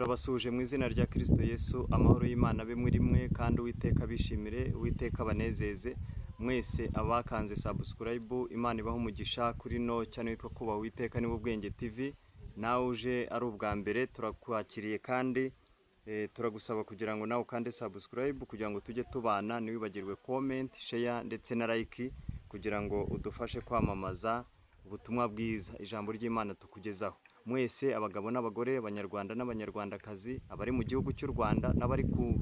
turabasuje mu izina rya Kristo Yesu, amahoro y'Imana abe muri mwe kandi Uwiteka bishimire, Uwiteka banezeze mwese abakanze subscribe. Imana ibaho umugisha kuri no cyane witwa kuba Uwiteka nibo bwenge TV. Nawe uje ari ubwa mbere turakwakiriye kandi turagusaba kugira ngo nawe kandi subscribe kugira ngo tujye tubana, niwibagirwe comment, share ndetse na like kugira ngo udufashe kwamamaza ubutumwa bwiza, ijambo ry'Imana tukugezaho. Mwese abagabo n'abagore, abanyarwanda n'abanyarwandakazi, abari mu gihugu cy'u Rwanda n'abari ku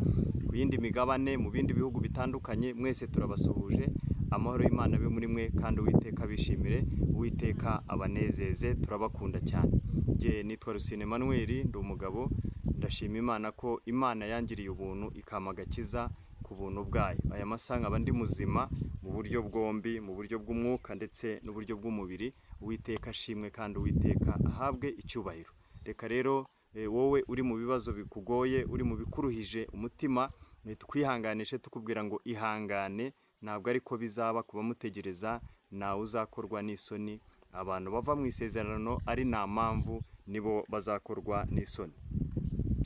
yindi migabane mu bindi bihugu bitandukanye, mwese turabasuhuje. Amahoro y'Imana abe muri mwe kandi Uwiteka bishimire, Uwiteka abanezeze, turabakunda cyane. Je nitwa RUSINE EMMANUEL, ndi umugabo. Ndashima Imana ko Imana yangiriye ubuntu ikamagakiza ku buntu bwayo. Aya masanga abandi muzima mu buryo bwombi, mu buryo bw'umwuka ndetse n'uburyo bw'umubiri. Uwiteka shimwe kandi Uwiteka ahabwe icyubahiro. Reka rero wowe uri mu bibazo bikugoye, uri mu bikuruhije umutima, twihanganishe tukubwira ngo ihangane, ntabwo ariko bizaba kuba mutegereza, nawe uzakorwa n'isoni. Abantu bava mu isezerano ari nta mpamvu nibo bazakorwa n'isoni.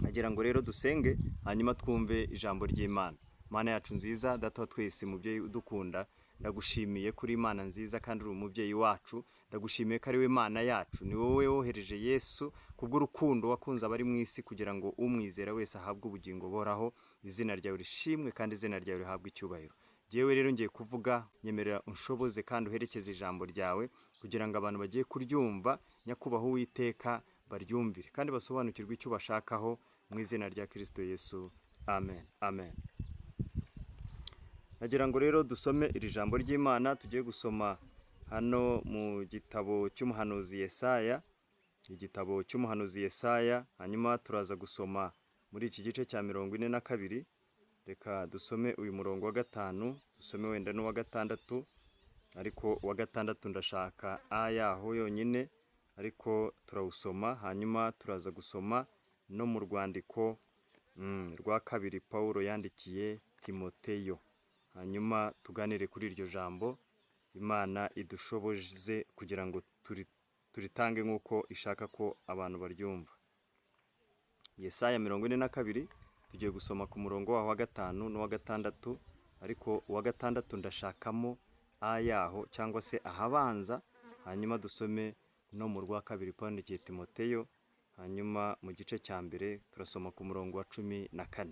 Agira ngo rero dusenge hanyuma twumve ijambo ry'Imana. Mana yacu nziza, data wa twese, mubyeyi udukunda, ndagushimiye kuri Imana nziza kandi uri umubyeyi wacu. Ndagushimiye ko ari we Mana yacu, ni wowe wohereje Yesu kubw'urukundo wakunze abari mu isi kugira ngo umwizera wese ahabwe ubugingo boraho. Izina ryawe rishimwe kandi izina ryawe rihabwe icyubahiro. Jewe rero ngiye kuvuga, nyemerera unshoboze kandi uherekeze ijambo ryawe kugira ngo abantu bagiye kuryumva nyakubaho Uwiteka baryumvire kandi basobanukirwe icyo bashakaho, mu izina rya Kristo Yesu, amen amen. Nagira ngo rero dusome iri jambo ry'Imana. Tugiye gusoma hano mu gitabo cy'umuhanuzi Yesaya, igitabo cy'umuhanuzi Yesaya, hanyuma turaza gusoma muri iki gice cya 42. Reka dusome uyu murongo wa 5, dusome wenda n'uwa 6, ariko uwa 6 ndashaka ayaho yonyine, ariko turawusoma. Hanyuma turaza gusoma no mu rwandiko rwa 2 Paulo yandikiye Timoteyo, hanyuma tuganire kuri iryo jambo. Imana idushoboze kugira ngo turitange nk'uko ishaka ko abantu baryumva. Yesaya 42, tugiye gusoma ku murongo wa 5 n'uwa 6, ariko uwa 6 ndashakamo ayaho cyangwa se ahabanza, hanyuma dusome no mu rwa 2 Paulo yandikiye Timoteyo, hanyuma mu gice cya 1 turasoma ku murongo wa 14.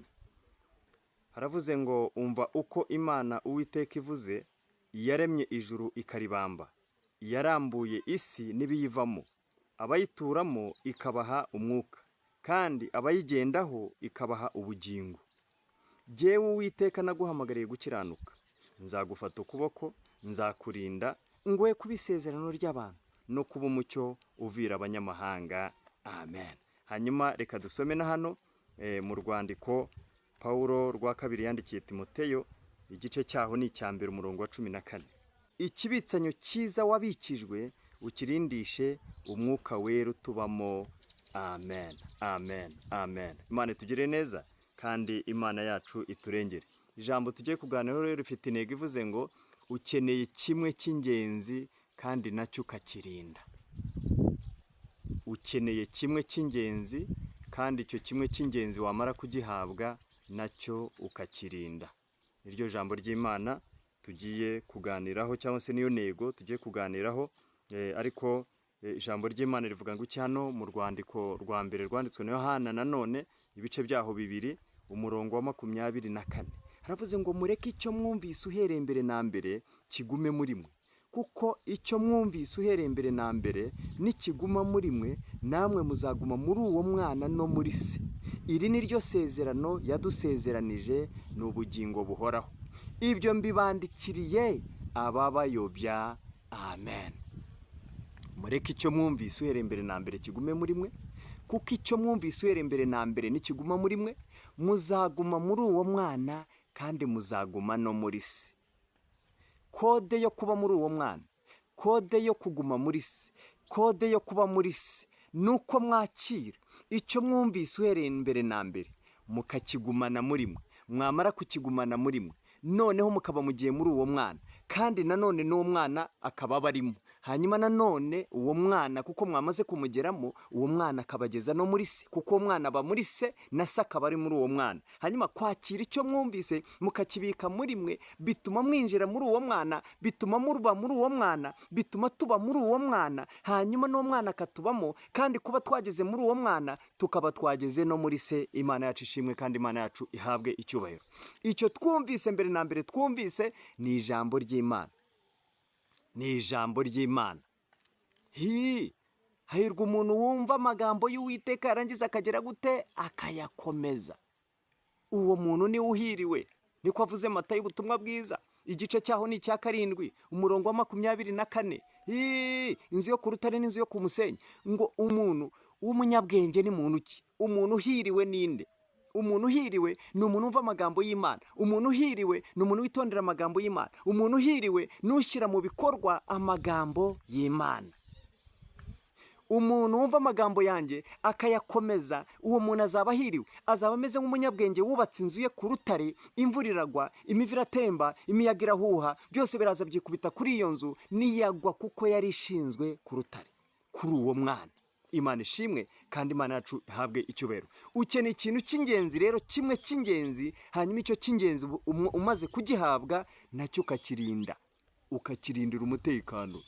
Haravuze ngo, umva uko Imana Uwiteka ivuze, yaremye ijuru ikaribamba, yarambuye isi n'ibiyivamo, abayituramo ikabaha umwuka, kandi abayigendaho ikabaha ubugingo. Jewe Uwiteka naguhamagariye gukiranuka, nzagufata ukuboko, nzakurinda, ngoye kuba isezerano ry'abantu no kuba umucyo uvira abanyamahanga. Amen. Hanyuma reka dusome na hano mu rwandiko Paulo rwa 2 yandikiye Timoteyo, igice cyaho ni icya 1 umurongo wa 14. Ikibitsanyo cyiza wabikijwe ukirindishe umwuka wera utubamo. Amen amen amen. Imana tugire neza kandi Imana yacu iturengere. Ijambo tugiye kuganiraho rero rifite intego ivuze ngo, ukeneye kimwe cy'ingenzi kandi nacyo ukakirinda. Ukeneye kimwe cy'ingenzi kandi icyo kimwe cy'ingenzi wamara kugihabwa nacyo ukakirinda. Iryo jambo ry'Imana tugiye kuganiraho, cyangwa se niyo ntego tugiye kuganiraho. Ariko ijambo ry'Imana rivuga ngo iki hano mu rwandiko rwa 1 rwanditswe na Yohana, nanone ibice byaho 2 umurongo wa 24. Haravuze ngo, mureke icyo mwumvise uhereye mbere na mbere kigume muri mwe, kuko icyo mwumvise uhereye mbere na mbere nikiguma muri mwe, namwe muzaguma muri uwo mwana no muri se. Iri ni ryo sezerano yadusezeranije, ni ubugingo buhoraho. Ibyo mbibandikiriye ababayobya. Amen. Mureke icyo mwumvise uhereye mbere na mbere kigume muri mwe, kuko icyo mwumvise uhereye mbere na mbere nikiguma muri mwe, muzaguma muri uwo mwana kandi muzaguma no muri se. Kode yo kuba muri uwo mwana, kode yo kuguma muri se, kode yo kuba muri se, nuko mwakira icyo mwumvise uhereye mbere na mbere mukakigumana muri mwe. Mwamara kukigumana muri mwe, noneho mukaba mugiye muri uwo mwana kandi nanone n'umwana akaba barimo. Hanyuma nanone uwo mwana kuko mwamaze kumugeramo, uwo mwana akabageza no muri se, kuko uwo mwana aba muri se na se akaba ari muri uwo mwana. Hanyuma kwakira icyo mwumvise mukakibika muri mwe bituma mwinjira muri uwo mwana, bituma muruba muri uwo mwana, bituma tuba muri uwo mwana, hanyuma n'uwo mwana akatubamo, kandi kuba twageze muri uwo mwana tukaba twageze no muri se. Imana yacu ishimwe kandi Imana yacu ihabwe icyubahiro. Icyo twumvise mbere na mbere twumvise ni ijambo ry'Imana. Ni ijambo ry'Imana. Hahirwa umuntu wumva amagambo y'Uwiteka yarangiza akagera gute? Akayakomeza. Uwo muntu ni uhiriwe. Niko avuze Matayo ubutumwa bwiza, igice cyaho ni icya 7 umurongo wa 24. Inzu yo ku rutare n'inzu yo ku musenyi. Ngo umuntu w'umunyabwenge ni muntu ki? Umuntu uhiriwe ninde? Umuntu uhiriwe ni umuntu umva amagambo y'Imana. Umuntu uhiriwe ni umuntu witondera amagambo y'Imana. Umuntu uhiriwe nushyira mu bikorwa amagambo y'Imana. Umuntu wumva amagambo yanjye akayakomeza, uwo muntu azaba ahiriwe. Azaba ameze nk'umunyabwenge wubatse inzu ye ku rutare, imvura iragwa, imivu iratemba, imiyaga irahuha, byose biraza byikubita kuri iyo nzu, niyagwa kuko yari ishinzwe ku rutare. Kuri uwo mwana Imana ishimwe kandi Imana yacu ihabwe icyubahiro. Ukeneye ikintu cy'ingenzi rero, kimwe cy'ingenzi, hanyuma icyo cy'ingenzi umaze kugihabwa nacyo ukakirinda, ukakirindira umutekano.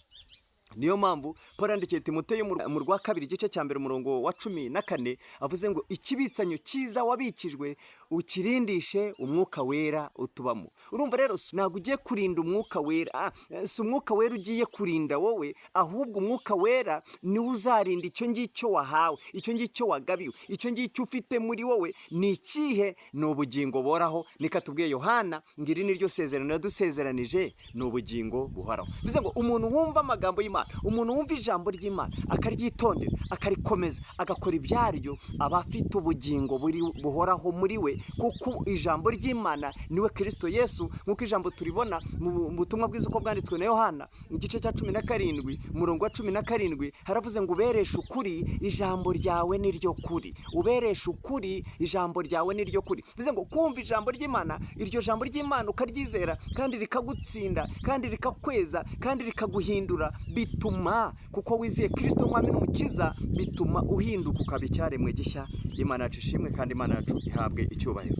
Niyo mpamvu Paul yandikiye Timoteyo mu rwa 2 igice cya 1 umurongo wa 14 avuze ngo ikibitsanyo cyiza wabikijwe ukirindishe umwuka wera utubamo. Urumva rero ntabwo ugiye kurinda umwuka wera, si umwuka wera ugiye kurinda wowe, ahubwo umwuka wera niwe uzarinda icyo ngicyo wahawe, icyo ngicyo wagabiwe, icyo ngicyo ufite muri wowe. Ni ikihe? Ni ubugingo boraho. Nika tubwiye Yohana ngiri niryo sezerano yadusezeranije, ni ubugingo buhoraho. Bivuze ngo umuntu wumva amagambo y'Imana, umuntu wumva ijambo ry'Imana akaryitondera, akarikomeza, agakora ibyaryo, aba afite ubugingo buhoraho muri we, kuko ijambo ry'Imana niwe Kristo Yesu. Nk'uko ijambo turibona mu butumwa bwiza uko bwanditswe na Yohana igice cya 17 umurongo wa 17, haravuze ngo ubereshe ukuri, ijambo ryawe ni ryo kuri. Ubereshe ukuri, ijambo ryawe ni ryo kuri. Bivuze ngo kumva ijambo ry'Imana, iryo jambo ry'Imana ukaryizera kandi rikagutsinda kandi rikakweza kandi rikaguhindura, bituma kuko wizeye Kristo mwami n'umukiza, bituma uhinduka ukaba icyaremwe gishya. Imana yacu ishimwe kandi Imana yacu ihabwe icyubahiro.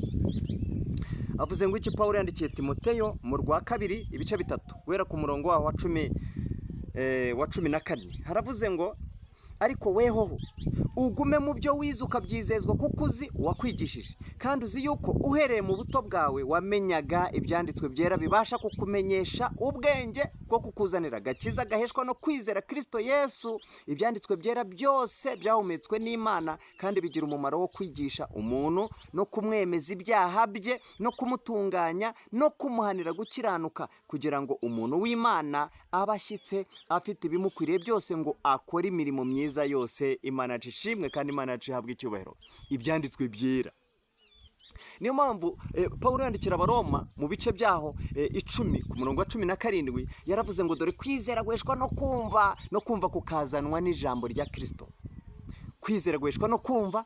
Avuze ngo iki Paul yandikiye Timoteyo mu rwa 2 ibice 3 guhera ku murongo wa 14 haravuze ngo ariko wehoho ugume mu byo wize ukabyizezwa, kuko uzi uwakwigishije, kandi uzi yuko uhereye mu buto bwawe wamenyaga ibyanditswe byera bibasha kukumenyesha ubwenge bwo kukuzanira agakiza gaheshwa no kwizera Kristo Yesu. Ibyanditswe byera byose byahumetswe n'Imana kandi bigira umumaro wo kwigisha umuntu no kumwemeza ibyaha bye no kumutunganya no kumuhanira gukiranuka, kugira ngo umuntu w'Imana abashyitse afite ibimukwiriye byose ngo akore imirimo myiza yose. Imana yacu ishimwe kandi Imana yacu ihabwe icyubahiro. Ibyanditswe byera. Niyo mpamvu Paul yandikira Abaroma mu bice byaho 10 ku murongo wa 17 yaravuze ngo dore kwizera guheshwa no kumva kukazanwa n'ijambo rya Kristo. Kwizera guheshwa no kumva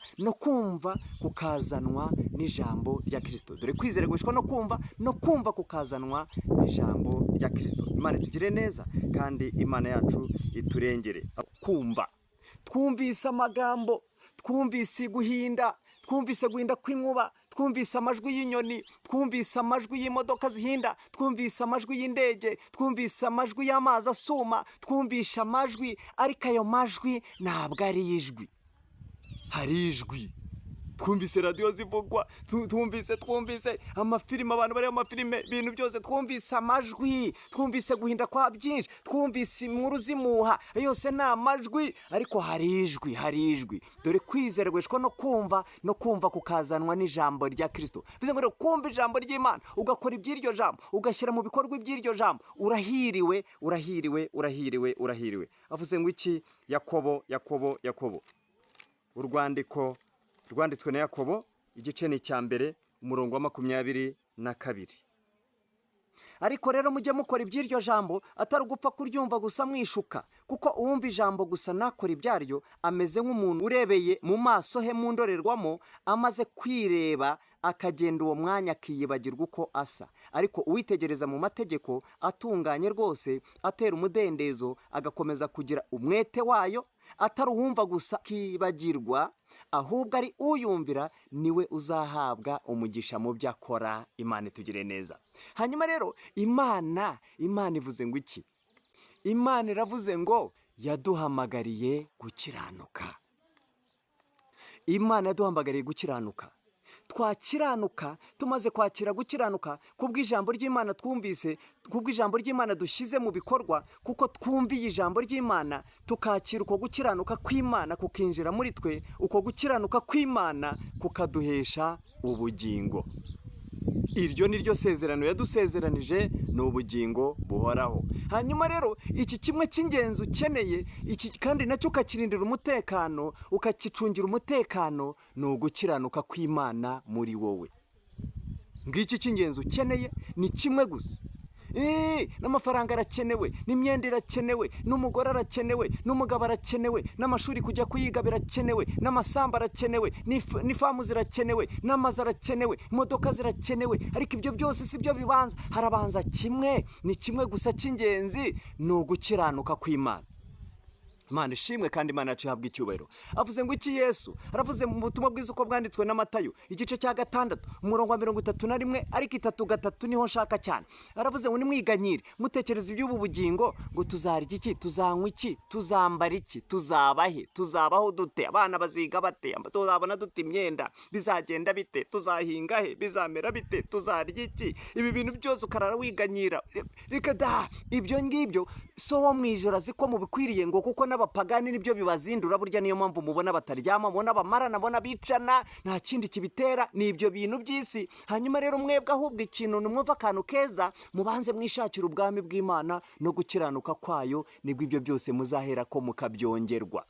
kukazanwa n'ijambo rya Kristo. Dore kwizera guheshwa no kumva kukazanwa n'ijambo rya Kristo. Imana tugire neza kandi Imana yacu iturengere. Kumva, twumvise amagambo, twumvise guhinda kw'inkuba, twumvise amajwi y'inyoni, twumvise amajwi y'imodoka zihinda, twumvise amajwi y'indege, twumvise amajwi y'amazi asuma, twumvise amajwi, ariko ayo majwi ntabwo ari ijwi, hari ijwi. Twumvise radio zivugwa, twumvise amafilime, abantu bari mu mafilime, ibintu byose, twumvise amajwi, twumvise guhinda kwa byinshi, twumvise inkuru zimuha, yose ni amajwi, ariko hari ijwi. Dore kwizera guheshwa no kumva kukazanwa n'ijambo rya Kristo. Bivuze ngo kumva ijambo ry'Imana ugakora iby'iryo jambo, ugashyira mu bikorwa iby'iryo jambo, urahiriwe. Avuze ngo iki? Yakobo. Urwandiko rwanditswe na Yakobo igice ni cya 1 umurongo wa 22. Ariko rero mujye mukora iby'iryo jambo, atari ugupfa kuryumva gusa mwishuka, kuko uwumva ijambo gusa nakora ibyaryo ameze nk'umuntu urebeye mu maso he mu ndorerwamo, amaze kwireba akagenda uwo mwanya akiyibagirwa uko asa. ariko uwitegereza mu mategeko atunganye rwose, atera umudendezo, agakomeza kugira umwete wayo, atari uwumva gusa akibagirwa, ahubwo ari uyumvira, niwe uzahabwa umugisha mu byo akora. Imana itugire neza. Hanyuma rero Imana ivuze ngo iki? Imana iravuze ngo yaduhamagariye gukiranuka. Imana yaduhamagariye gukiranuka. Twakiranuka tumaze kwakira gukiranuka kubw'ijambo ry'Imana twumvise, kubw'ijambo ry'Imana dushyize mu bikorwa, kuko twumviye ijambo ry'Imana tukakira uko gukiranuka kw'Imana kukinjira muri twe, uko gukiranuka kw'Imana kukaduhesha ubugingo. Iryo ni ryo sezerano yadusezeranije, ni ubugingo buhoraho. Hanyuma rero iki kimwe cy'ingenzi ukeneye, iki kandi nacyo ukakirindira umutekano, ukakicungira umutekano, ni ugukiranuka kw'Imana muri wowe. Ngiki cy'ingenzi ukeneye ni kimwe gusa. N'amafaranga arakenewe, n'imyenda irakenewe, n'umugore arakenewe, n'umugabo arakenewe, n'amashuri kujya kuyiga birakenewe, n'amasambu arakenewe, n'ifamu zirakenewe, n'amazu arakenewe, imodoka zirakenewe, ariko ibyo byose si byo bibanza. Harabanza kimwe, ni kimwe gusa cy'ingenzi, ni ugukiranuka kw'Imana. Imana ishimwe kandi Imana yacu ihabwa icyubahiro. Avuze ngo iki Yesu? Aravuze mu butumwa bwiza uko bwanditswe na Matayo igice cya 6 umurongo wa 31, ariko 3 niho nshaka cyane. Aravuze ngo nimwiganyire mutekereza iby'ubu bugingo, ngo tuzarya iki, tuzanywa iki, tuzambara iki, tuzabahe, tuzabaho dute, abana baziga bate, tuzabona dute imyenda, bizagenda bite, tuzahinga he, bizamera bite, tuzarya iki. Ibi bintu byose ukarara wiganyira. Reka da, ibyo ngibyo so wo mwijoro aziko mubikwiriye, ngo kuko n'abapagani nibyo bibazindura. Burya niyo mpamvu mubona bataryama, mubona bamarana, mubona bicana, nta kindi kibitera, ni ibyo bintu by'isi. Hanyuma rero mwebwe ahubwo ikintu numwumva akantu keza, mubanze mwishakira ubwami bw'Imana no gukiranuka kwayo, nibwo ibyo byose muzahera ko mukabyongerwa.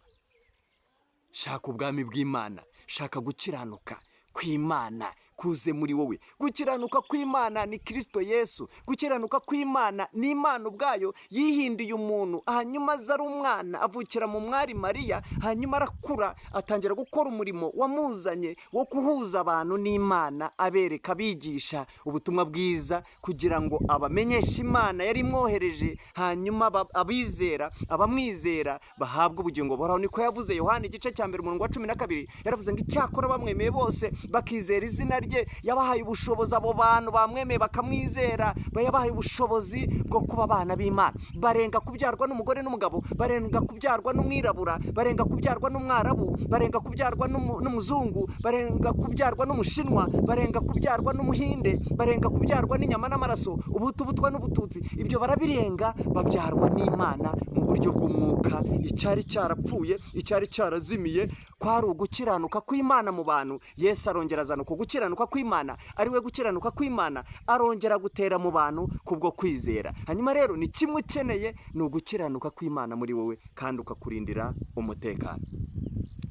Shaka ubwami bw'Imana, shaka gukiranuka kw'Imana kuze muri wowe. Gukiranuka kw'Imana ni Kristo Yesu. Gukiranuka kw'Imana ni Imana ubwayo yihinduye umuntu, hanyuma aza ari umwana, avukira mu mwari Mariya, hanyuma arakura, atangira gukora umurimo wamuzanye wo kuhuza abantu n'Imana, abereka, abigisha ubutumwa bwiza kugira ngo abamenyeshe Imana yari imwohereje, hanyuma abizera, abamwizera bahabwa ubugingo buhoraho. Niko yavuze Yohana igice cya 1 umurongo wa 12. Yaravuze ngo icyakora bamwemeye bose bakizera izina rye, yabahaye ubushobozi. Abo bantu bamwemeye bakamwizera, bayabahaye ubushobozi bwo kuba abana b'Imana. Barenga kubyarwa n'umugore n'umugabo, barenga kubyarwa n'umwirabura, barenga kubyarwa n'umwarabu, barenga kubyarwa n'umuzungu, barenga kubyarwa n'umushinwa, barenga kubyarwa n'umuhinde, barenga kubyarwa n'inyama n'amaraso, ubutu butwa n'ubututsi. Ibyo barabirenga, babyarwa n'Imana mu buryo bw'umwuka. Icyari cyarapfuye, icyari cyarazimiye, kwari ugukiranuka kw'Imana mu bantu. Yesu arongera azana uko gukiranuka kw'Imana, ari we gukiranuka kw'Imana, arongera gutera mu bantu kubwo kwizera. Hanyuma rero ni kimwe ukeneye, ni ugukiranuka kw'Imana muri wowe, kandi ukakurindira umutekano.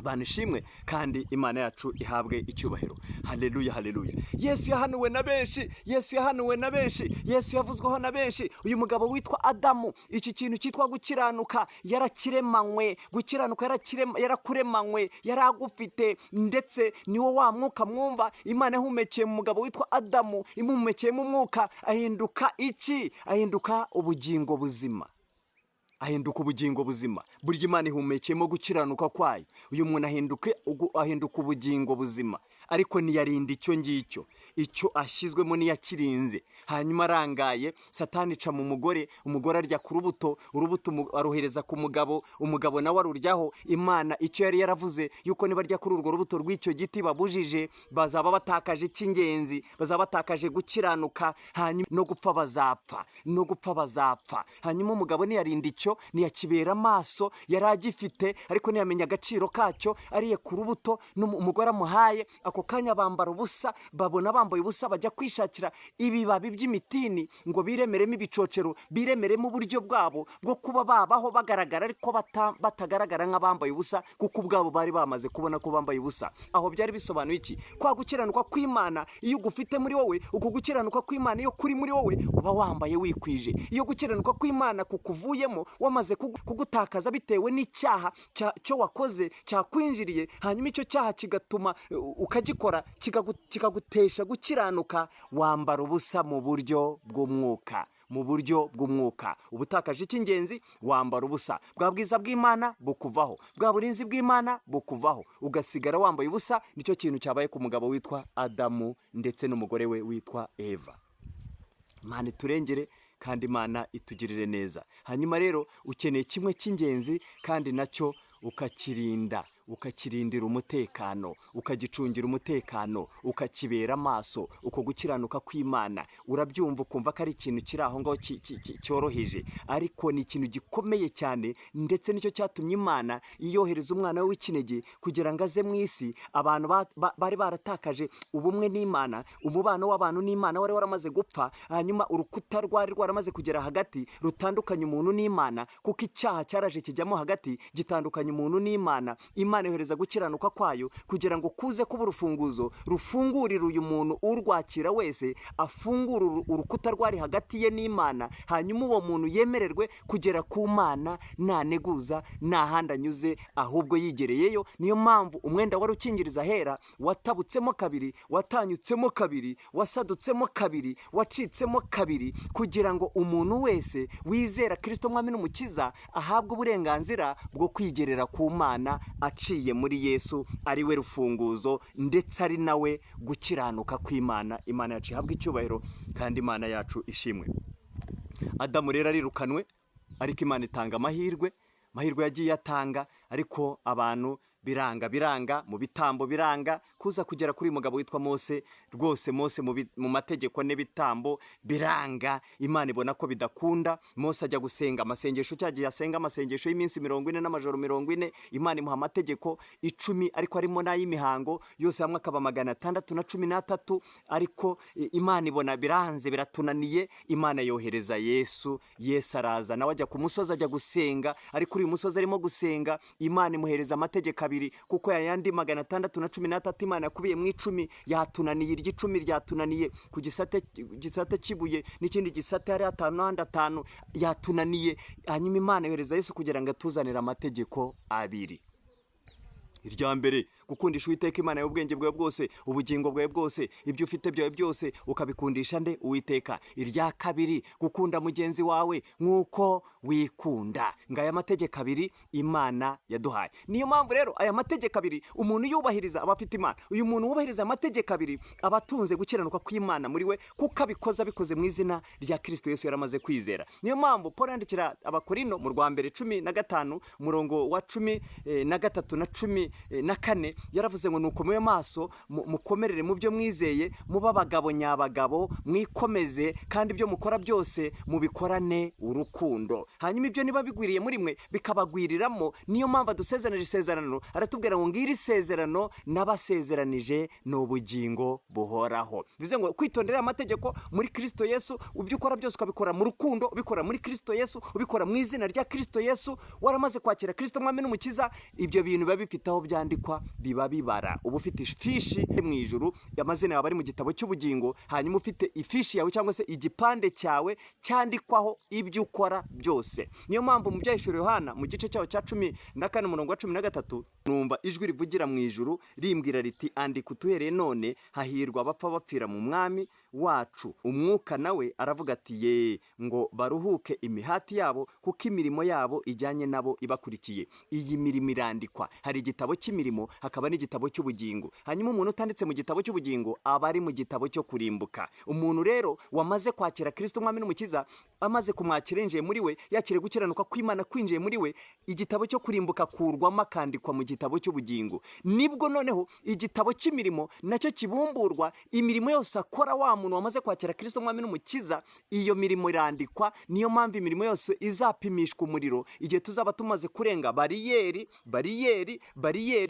Banishimwe kandi Imana yacu ihabwe icyubahiro. Haleluya, haleluya. Yesu yahanuwe na benshi, Yesu yahanuwe na benshi, Yesu yavuzweho na benshi. Uyu mugabo witwa Adamu, iki kintu cyitwa gukiranuka yarakiremanywe. Gukiranuka yarakuremanywe, yaragufite, ndetse niwo wa mwuka mwumva Imana yahumekeye mu mugabo witwa Adamu, imuhumekeye mu mwuka, ahinduka iki? Ahinduka ubugingo buzima. Ahinduka ubugingo buzima. Burya Imana ihumekeyemo gukiranuka kwayo, uyu muntu ahinduka ubugingo buzima. Ariko niyarinda icyo ngicyo, icyo ashyizwemo niyakirinze. Hanyuma arangaye, Satani ica mu mugore, umugore arya ku rubuto, urubuto arohereza ku mugabo, umugabo nawe aruryaho. Imana icyo yari yaravuze yuko nibarya kuri urwo rubuto rw'icyo giti babujije, bazaba batakaje icy'ingenzi, bazaba batakaje gukiranuka, hanyuma no gupfa bazapfa, no gupfa bazapfa. Hanyuma umugabo niyarinda icyo, niyakibera amaso, yari agifite, ariko niyamenya agaciro kacyo, ariye ku rubuto, umugore amuhaye, ako kanya bambara ubusa, babona bambaye ubusa, bajya kwishakira ibibabi by'imitini ngo biremeremo ibicocero, biremeremo uburyo bwabo bwo kuba babaho bagaragara, ariko batagaragara nk'abambaye ubusa, kuko ubwabo bari bamaze kubona ko bambaye ubusa. Aho byari bisobanuye iki? Kwa gukiranuka kw'Imana iyo ugufite muri wowe, uko gukiranuka kw'Imana iyo kuri muri wowe, uba wambaye wikwije. Iyo gukiranuka kw'Imana kukuvuyemo, wamaze kugutakaza bitewe n'icyaha cyo wakoze cyakwinjiriye, hanyuma icyo cyaha kigatuma ukagikora kikagutesha gukiranuka, wambara ubusa mu buryo bw'umwuka. Uba utakaje icy'ingenzi, wambara ubusa. Bwa bwiza bw'Imana bukuvaho, bwa burinzi bw'Imana bukuvaho, ugasigara wambaye ubusa. Nicyo kintu cyabaye ku mugabo witwa Adamu ndetse n'umugore we witwa Eva. Imana iturengere kandi Imana itugirire neza. Hanyuma rero ukeneye kimwe cy'ingenzi kandi nacyo ukakirindira umutekano, ukagicungira umutekano, ukakibera amaso. Uko gukiranuka kw'Imana urabyumva ukumva ko ari ikintu kiri aho ngaho cyoroheje, ariko ni ikintu gikomeye cyane, ndetse nicyo cyatumye Imana iyohereza umwana we w'ikinege kugira ngo aze mu isi. Abantu bari baratakaje ubumwe n'Imana, umubano w'abantu n'Imana wari waramaze gupfa, hanyuma urukuta rwari rwaramaze kugera hagati rutandukanya umuntu n'Imana, kuko icyaha cyaraje kijyamo hagati gitandukanya umuntu n'Imana. Imana yohereza gukiranuka kwayo kugira ngo kuze kuba urufunguzo rufungurira uyu muntu urwakira wese, afungura urukuta rwari hagati ye n'Imana, hanyuma uwo muntu yemererwe kugera ku Mana nta neguza, nta handi anyuze, ahubwo yigereyeyo. Niyo mpamvu umwenda wari ukingiriza ahera watabutsemo kabiri, watanyutsemo kabiri, wasadutsemo kabiri, wacitsemo kabiri, kugira ngo umuntu wese wizera Kristo mwami n'umukiza ahabwe uburenganzira bwo kwigerera ku Mana aciye muri Yesu, ari we rufunguzo ndetse ari nawe gukiranuka kw'Imana. Imana yacu ihabwe icyubahiro kandi Imana yacu ishimwe. Adamu rero arirukanwe, ariko Imana itanga amahirwe yagiye atanga, ariko abantu biranga mu bitambo, biranga kuza kugera kuri uyu mugabo witwa Mose. Rwose Mose mu mategeko n'ibitambo biranga. Imana ibona ko bidakunda. Mose ajya gusenga amasengesho, cyagiye asenga amasengesho y'iminsi 40 n'amajoro 40. Imana imuha amategeko 10, ariko harimo n'ay'imihango, yose hamwe akaba 613. Ariko Imana ibona biranze, biratunaniye. Imana yohereza Yesu. Yesu araza nawe ajya ku musozi, ajya gusenga. Ariko uyu musozi arimo gusenga, Imana imuhereza amategeko 2, kuko yayandi 613 Imana yakubiye mu 10 yatunaniye. Iry'icumi ryatunaniye ku gisate kibuye, n'ikindi gisate hari 5 yatunaniye. Hanyuma Imana yohereza Yesu kugira ngo atuzanire amategeko 2. Irya mbere, gukundisha Uwiteka Imana yawe ubwenge bwawe bwose, ubugingo bwawe bwose, ibyo ufite byawe byose ukabikundisha nde? Uwiteka. Irya kabiri, gukunda mugenzi wawe nk'uko wikunda. Ngaya amategeko 2 Imana yaduhaye. Niyo mpamvu rero aya mategeko 2 umuntu yubahiriza aba afite Imana. Uyu muntu wubahiriza amategeko 2 aba atunze gukiranuka kw'Imana muri we, kuko abikoze mu izina rya Kristo Yesu yaramaze kwizera. Niyo mpamvu Paul yandikira Abakorino mu rwa mbere 15 umurongo wa 13 na 14 yaravuze ngo nuko mube maso, mukomerere mu byo mwizeye, muba abagabo nyabagabo, mwikomeze, kandi ibyo mukora byose mubikorane urukundo. Hanyuma ibyo niba bigwiriye muri mwe bikabagwiriramo, niyo mpamvu dusezerana isezerano. Aratubwira ngo ngiri isezerano n'abasezeranije n'ubugingo buhoraho. Bivuze ngo kwitondera amategeko muri Kristo Yesu, ibyo ukora byose ukabikora mu rukundo, ubikora muri Kristo Yesu, ubikora mu izina rya Kristo Yesu. Waramaze kwakira Kristo mwami n'umukiza, ibyo bintu biba bifite aho byandikwa, biba bibara. Uba ufite ifishi mu ijuru, amazina yawe ari mu gitabo cy'ubugingo, hanyuma ufite ifishi yawe cyangwa se igipande cyawe cyandikwaho ibyo ukora byose. Niyo mpamvu mu byahishuriwe Yohana mu gice cyawo cya 14 umurongo wa 13 numva ijwi rivugira mu ijuru rimbwira riti, andika utuhereye none, hahirwa abapfa bapfira mu mwami wacu. Umwuka nawe aravuga ati, ye ngo baruhuke imihati yabo, kuko imirimo yabo ijyanye nabo ibakurikiye. Iyi mirimo irandikwa. Hari igitabo cy'imirimo, hakaba n'igitabo cy'ubugingo. Hanyuma umuntu utanditse mu gitabo cy'ubugingo aba ari mu gitabo cyo kurimbuka. Umuntu rero wamaze kwakira Kristo mwami n'umukiza, amaze kumwakira yinjiye muri we, yakire gukiranuka kw'Imana kwinjiye muri we, igitabo cyo kurimbuka kurwamo akandikwa mu gitabo cy'ubugingo. Nibwo noneho igitabo cy'imirimo nacyo kibumburwa. Imirimo yose akora wa muntu wamaze kwakira Kristo mwami n'umukiza, iyo mirimo irandikwa. Niyo mpamvu imirimo yose izapimishwa umuriro igihe tuzaba tumaze kurenga bariyeri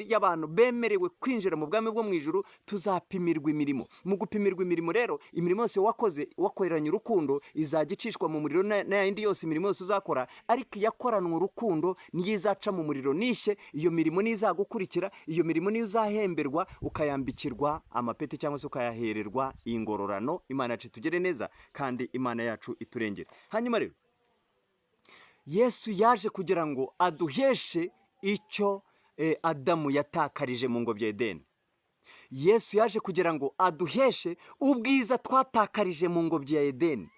y'abantu bemerewe kwinjira mu bwami bwo mu ijuru. Tuzapimirwa imirimo. Mu gupimirwa imirimo rero, imirimo yose wakoze wakoreranye urukundo izajya icishwa mu muriro, n'ayindi yose imirimo yose uzakora, ariko iyakoranwe urukundo niyo izaca mu muriro nishye. Iyo mirimo niyo izagukurikira, iyo mirimo niyo uzahemberwa, ukayambikirwa amapeti cyangwa se ukayahererwa ingororano. Imana yacu itugire neza kandi Imana yacu iturengere. Hanyuma rero Yesu yaje kugira ngo aduheshe icyo Adamu yatakarije mu ngobyi ya Edeni. Yesu yaje kugira ngo aduheshe ubwiza twatakarije mu ngobyi ya Edeni.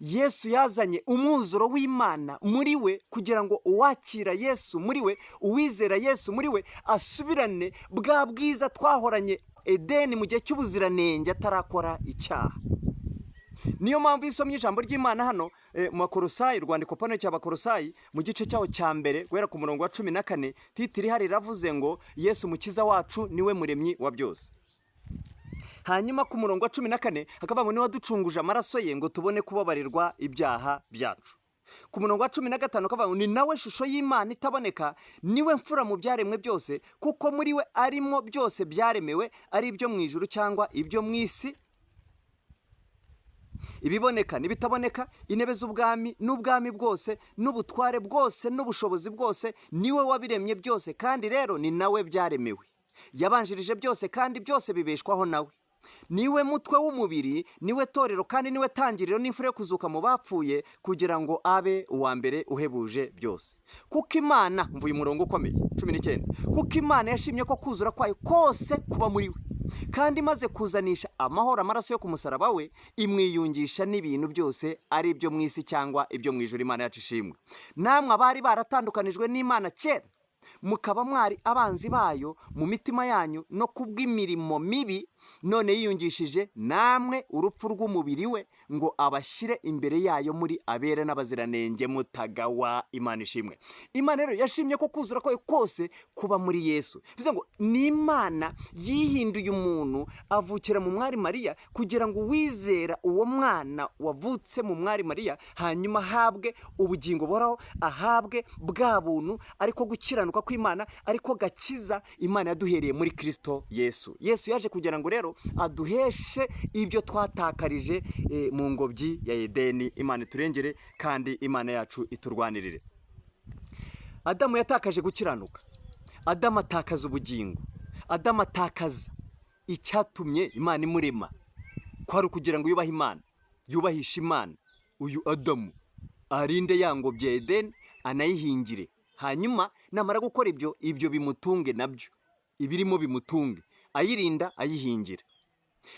Yesu yazanye umwuzuro w'Imana muri we kugira ngo uwakira Yesu muri we, uwizera Yesu muri we asubirane bwa bwiza twahoranye Edeni mu gihe cy'ubuziranenge atarakora icyaha. Niyo mpamvu iyo usomye ijambo ry'Imana hano mu Bakolosayi, urwandiko Pawulo cy'Abakolosayi mu gice cyaho cya mbere guhera ku murongo wa 14, titiri hari iravuze ngo Yesu umukiza wacu niwe muremyi wa byose. Hanyuma ku murongo wa 14 hakavuga ngo niwe waducunguje amaraso ye ngo tubone kubabarirwa ibyaha byacu. Ku murongo wa 15 hakavuga ngo ni nawe shusho y'Imana itaboneka, niwe mfura mu byaremwe byose, kuko muri we arimo byose byaremewe, ari ibyo mu ijuru cyangwa ibyo mu isi, ibiboneka n'ibitaboneka, intebe z'ubwami n'ubwami bwose n'ubutware bwose n'ubushobozi bwose, niwe wabiremye byose kandi rero ni nawe byaremewe. Yabanjirije byose kandi byose bibeshwaho nawe. Niwe mutwe w'umubiri, niwe torero kandi niwe tangiriro n'imfura yo kuzuka mu bapfuye, kugira ngo abe uwa mbere uhebuje byose. Kuko Imana, mvuye umurongo ukomeye 19, kuko Imana yashimye ko kuzura kwayo kose kuba muri we, kandi maze kuzanisha amahoro amaraso yo ku musaraba we, imwiyungisha n'ibintu byose, ari ibyo mu isi cyangwa ibyo mu ijuru. Imana yacu ishimwe. Namwe abari baratandukanijwe n'Imana kera, mukaba mwari abanzi bayo mu mitima yanyu no kubw'imirimo mibi, none yiyungishije namwe urupfu rw'umubiri we, ngo abashyire imbere yayo muri abere n'abaziranenge mutagawa. Imana ishimwe. Imana rero yashimye ko kuzura kwayo kose kuba muri Yesu. Bivuze ngo ni Imana yihinduye umuntu avukira mu mwari Mariya, kugira ngo uwizera uwo mwana wavutse mu mwari Mariya hanyuma ahabwe ubugingo buhoraho, ahabwe bwa buntu ariko gukiranuka kw'Imana, ariko gakiza Imana yaduhereye muri Kristo Yesu. Yesu yaje kugira ngo rero aduheshe ibyo twatakarije mu ngobyi ya Edeni. Imana iturengere kandi Imana yacu iturwanirire. Adamu yatakaje gukiranuka, Adamu atakaza ubugingo, Adamu atakaza icyatumye Imana imurema, kwari ukugira ngo yubahe Imana, yubahishe Imana. Uyu Adamu arinde ya ngobyi ya Edeni, anayihingire, hanyuma namara gukora ibyo bimutunge nabyo, ibirimo bimutunge, ayirinda ayihingira.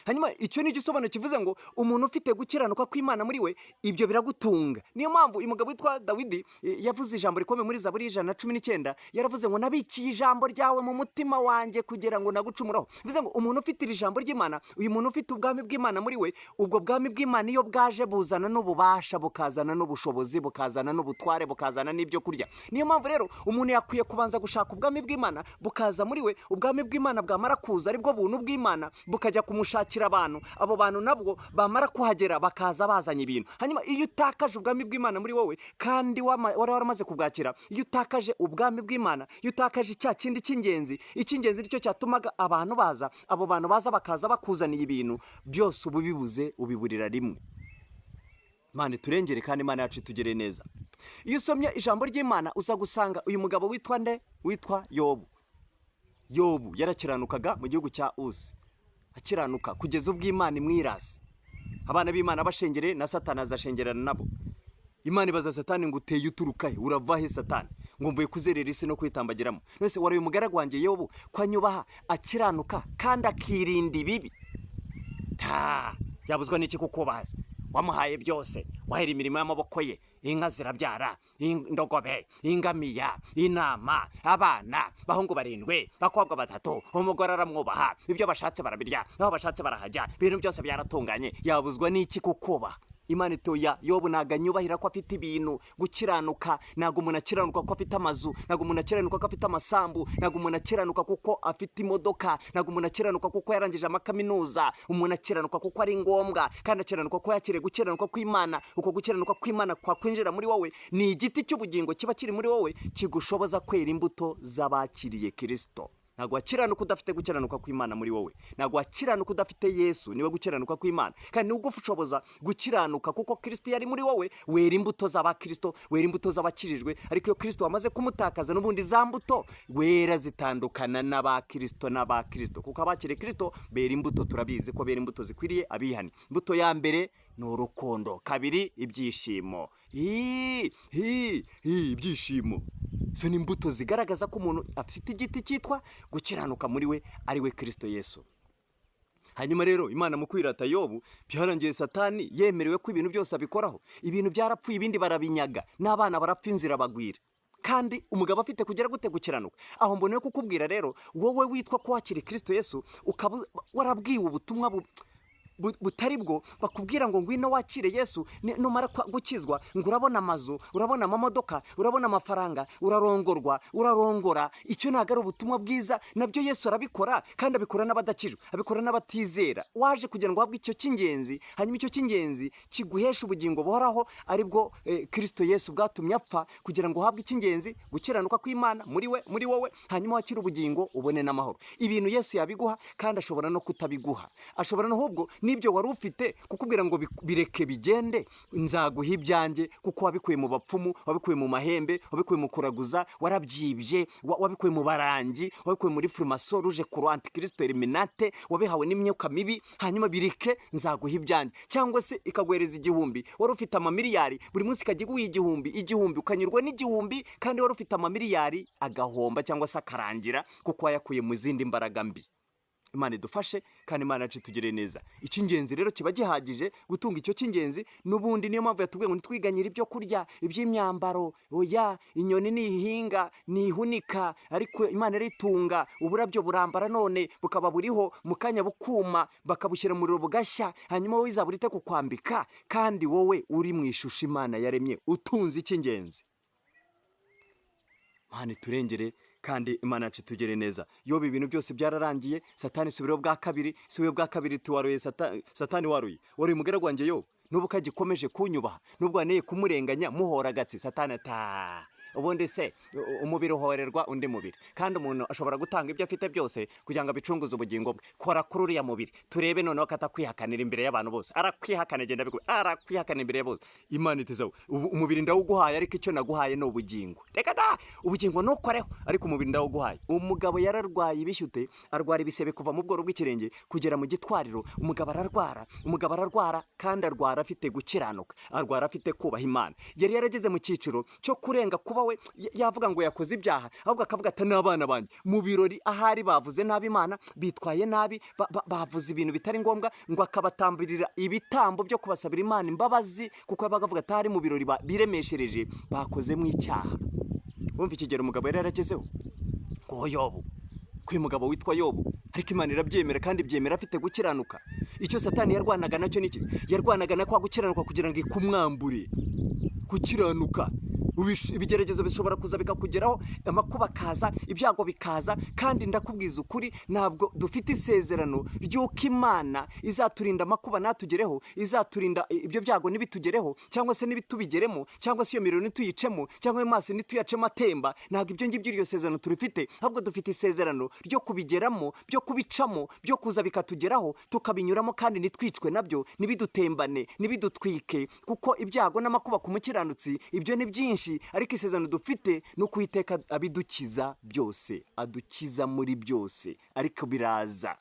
Hanyuma icyo ni igisobanuro kivuze ngo umuntu ufite gukiranuka kw'Imana muri we, ibyo biragutunga. Niyo mpamvu uyu mugabo witwa Dawidi yavuze ijambo rikomeye muri Zaburi 119, yaravuze ngo nabikiye ijambo ryawe mu mutima wanjye kugira ngo nagucumuraho. Bivuze ngo umuntu ufite iri jambo ry'Imana, uyu muntu ufite ubwami bw'Imana muri we, ubwo bwami bw'Imana iyo bwaje buzana n'ububasha, bukazana n'ubushobozi, bukazana n'ubutware, bukazana n'ibyo kurya. Niyo mpamvu rero umuntu yakwiye kubanza gushaka ubwami bw'Imana bukaza muri we. Ubwami bw'Imana bwamara kuza, aribwo buntu bw'Imana bukajya kumusha abantu, abo bantu nabwo bamara kuhagera bakaza bazanye ibintu. Hanyuma iyo utakaje ubwami bw'Imana muri wowe kandi wari waramaze kubwakira, iyo utakaje ubwami bw'Imana, iyo utakaje cya kindi cy'ingenzi, icy'ingenzi nicyo cyatumaga abantu baza, abo bantu baza bakaza bakuzaniye ibintu byose, ubu bibuze ubiburira rimwe. Imana iturengere kandi Imana yacu itugire neza. Iyo usomye ijambo ry'Imana uza gusanga uyu mugabo witwa nde? Witwa Yobu. Yobu yarakiranukaga mu gihugu cya Uzi, akiranuka kugeza ubwo Imana imwirase. Abana b'Imana bashengere na Satani azashengerana nabo. Imana ibaza Satani ngo uteye uturuka he, urava he Satani? Ngo mvuye kuzerera isi no kwitambagiramo. Nese wari umugaragu wanjye Yobu ko anyubaha, akiranuka kandi akirinda ibibi. Yabuzwa n'iki kuko bazi? Wamuhaye byose, wahera imirimo y'amaboko ye, inka zirabyara, indogobe, ingamiya, intama, abana, bahungu 7, bakobwa 3, umugore aramwubaha, ibyo bashatse barabirya, aho bashatse barahajya, ibintu byose byaratunganye. Yabuzwa n'iki kukuba? Imana itoya Yobu naganyubahira ko afite ibintu. Gukiranuka nago umuntu akiranuka ko afite amazu, nago umuntu akiranuka ko afite amasambu, nago umuntu akiranuka kuko afite imodoka, nago umuntu akiranuka kuko yarangije amakaminuza. Umuntu akiranuka kuko ari ngombwa, kandi akiranuka ko yakire gukiranuka kw'Imana. Uko gukiranuka kw'Imana kwa kwinjira muri wowe ni igiti cy'ubugingo kiba kiri muri wowe, kigushoboza kwera imbuto z'abakiriye Kristo. ntabwo wakiranuka udafite gukiranuka kw'Imana muri wowe, ntabwo wakiranuka udafite Yesu niwe gukiranuka kw'Imana, kandi nubwo ushoboza gukiranuka kuko Kristo yari muri wowe, wera imbuto z'abakristo, wera imbuto z'abakirijwe. Ariko iyo Kristo wamaze kumutakaza, n'ubundi za mbuto wera zitandukana n'abakristo kuko abakiriye Kristo bera imbuto, turabizi ko bera imbuto zikwiriye abihani. Imbuto ya mbere ni urukundo, kabiri ibyishimo. Ibyishimo zo ni imbuto zigaragaza ko umuntu afite igiti cyitwa gukiranuka muri we, ari we Kristo Yesu. Hanyuma rero Imana mu kwirata Yobu, byarangiye Satani yemerewe ko ibintu byose abikoraho. Ibintu byarapfuye, ibindi barabinyaga, n'abana barapfa, inzira bagwira, kandi umugabo afite kugera gute gukiranuka. Aho mboneye kukubwira rero, wowe witwa ko wakiri Kristo Yesu, ukaba warabwiwe ubutumwa butari bwo, bakubwira ngo ngwino wakire Yesu, numara gukizwa ngo urabona amazu, urabona amamodoka, urabona amafaranga, urarongora. Icyo ntabwo ari ubutumwa bwiza. Nabyo Yesu arabikora, kandi abikora n'abadakijwe, abikora n'abatizera. Waje kugira ngo uhabwe icyo cy'ingenzi, hanyuma icyo cy'ingenzi kiguhesha ubugingo buhoraho, aribwo Kristo Yesu bwatumye apfa, kugira ngo uhabwe icy'ingenzi, gukiranuka kw'Imana muri wowe, hanyuma wakire ubugingo ubone n'amahoro. Ibintu Yesu yabiguha, kandi ashobora no kutabiguha, ashobora n'ahubwo n'ibyo wari ufite kukubwira ngo bireke bigende, nzaguha ibyanjye, kuko wabikuye mu bapfumu, wabikuye mu mahembe, wabikuye mu kuraguza, warabyibye, wabikuye mu barangi, wabikuye muri Freemason, Rouge Croix, Antikristo, Illuminate, wabihawe n'imyuka mibi. Hanyuma bireke, nzaguha ibyanjye. Cyangwa se ikaguhereza igihumbi, wari ufite amamiliyari, buri munsi ikajya iguha igihumbi, ukanyurwa n'igihumbi, kandi wari ufite amamiliyari agahomba cyangwa se akarangira, kuko wayakuye mu zindi mbaraga mbi. Imana idufashe, kandi Imana yacu itugire neza. Icy'ingenzi rero kiba gihagije gutunga icyo cy'ingenzi. N'ubundi niyo mpamvu yatubwiye ngo ntitwiganyire ibyo kurya, iby'imyambaro. Oya, inyoni nihinga nihunika, ariko Imana iritunga. Uburabyo burambara none bukaba buriho, mu kanya bukuma, bakabushyira mu muriro bugashya, hanyuma wowe izabura ite kukwambika, kandi wowe uri mu ishusho Imana yaremye, utunze icy'ingenzi. Imana iturengere, kandi Imana yacu itugire neza. Yobu ibintu byose byararangiye, Satani subireho bwa kabiri, tuwaruye Satani waruye umugaragu wanjye Yobu, n'ubu kagikomeje kunyubaha, n'ubwo waneye kumurenganya muhora gatsi. Satani ata ubundi se umubiri uhorerwa undi mubiri, kandi umuntu ashobora gutanga ibyo afite byose kugira ngo abicunguze ubugingo bwe. Kora kuri uriya mubiri turebe noneho katakwihakanira imbere y'abantu bose. Arakwihakana, genda bigura, arakwihakana imbere ya bose. Imana itizaho, umubiri ndawuguhaye, ariko icyo naguhaye ni ubugingo. Reka da, ubugingo nukoreho, ariko umubiri ndawuguhaye. Umugabo yararwaye ibishyute, arwara ibisebe kuva mu bworo bw'ikirenge kugera mu gitwariro. Umugabo ararwara, kandi arwara afite gukiranuka, arwara afite kubaha Imana. Yari yarageze mu cyiciro cyo kurenga kuba we yavuga ngo yakoze ibyaha, ahubwo akavuga ati n'abana banjye mu birori ahari bavuze nabi Imana, bitwaye nabi, bavuze ibintu bitari ngombwa, ngo akabatambirira ibitambo byo kubasabira Imana imbabazi, kuko yabaga avuga ati ari mu birori biremeshereje bakozemo icyaha. Wumva ikigero umugabo yari yaragezeho ko Yobu, uyu mugabo witwa Yobu, ariko Imana irabyemera, kandi byemera afite gukiranuka. Icyo Satani yarwanaga nacyo nikize, yarwanaga na kwa gukiranuka kugira ngo ikumwambure gukiranuka. Ibigeragezo bishobora kuza bikakugeraho, amakuba akaza, ibyago bikaza, kandi ndakubwiza ukuri, ntabwo dufite isezerano ry'uko Imana izaturinda amakuba natugereho, izaturinda ibyo byago nibitugereho, cyangwa se nibitubigeremo, cyangwa se iyo miriro nituyicemo, cyangwa ayo mazi nituyacemo atemba. Ntabwo ibyo ngibyo iryo sezerano turifite, ahubwo dufite isezerano ryo kubigeramo, byo kubicamo, byo kuza bikatugeraho, tukabinyuramo, kandi nitwicwe nabyo, nibidutembane, nibidutwike, kuko ibyago n'amakuba ku mukiranutsi ibyo ni byinshi. Ariko isezerano dufite no Uwiteka abidukiza byose, adukiza muri byose. Ariko biraza,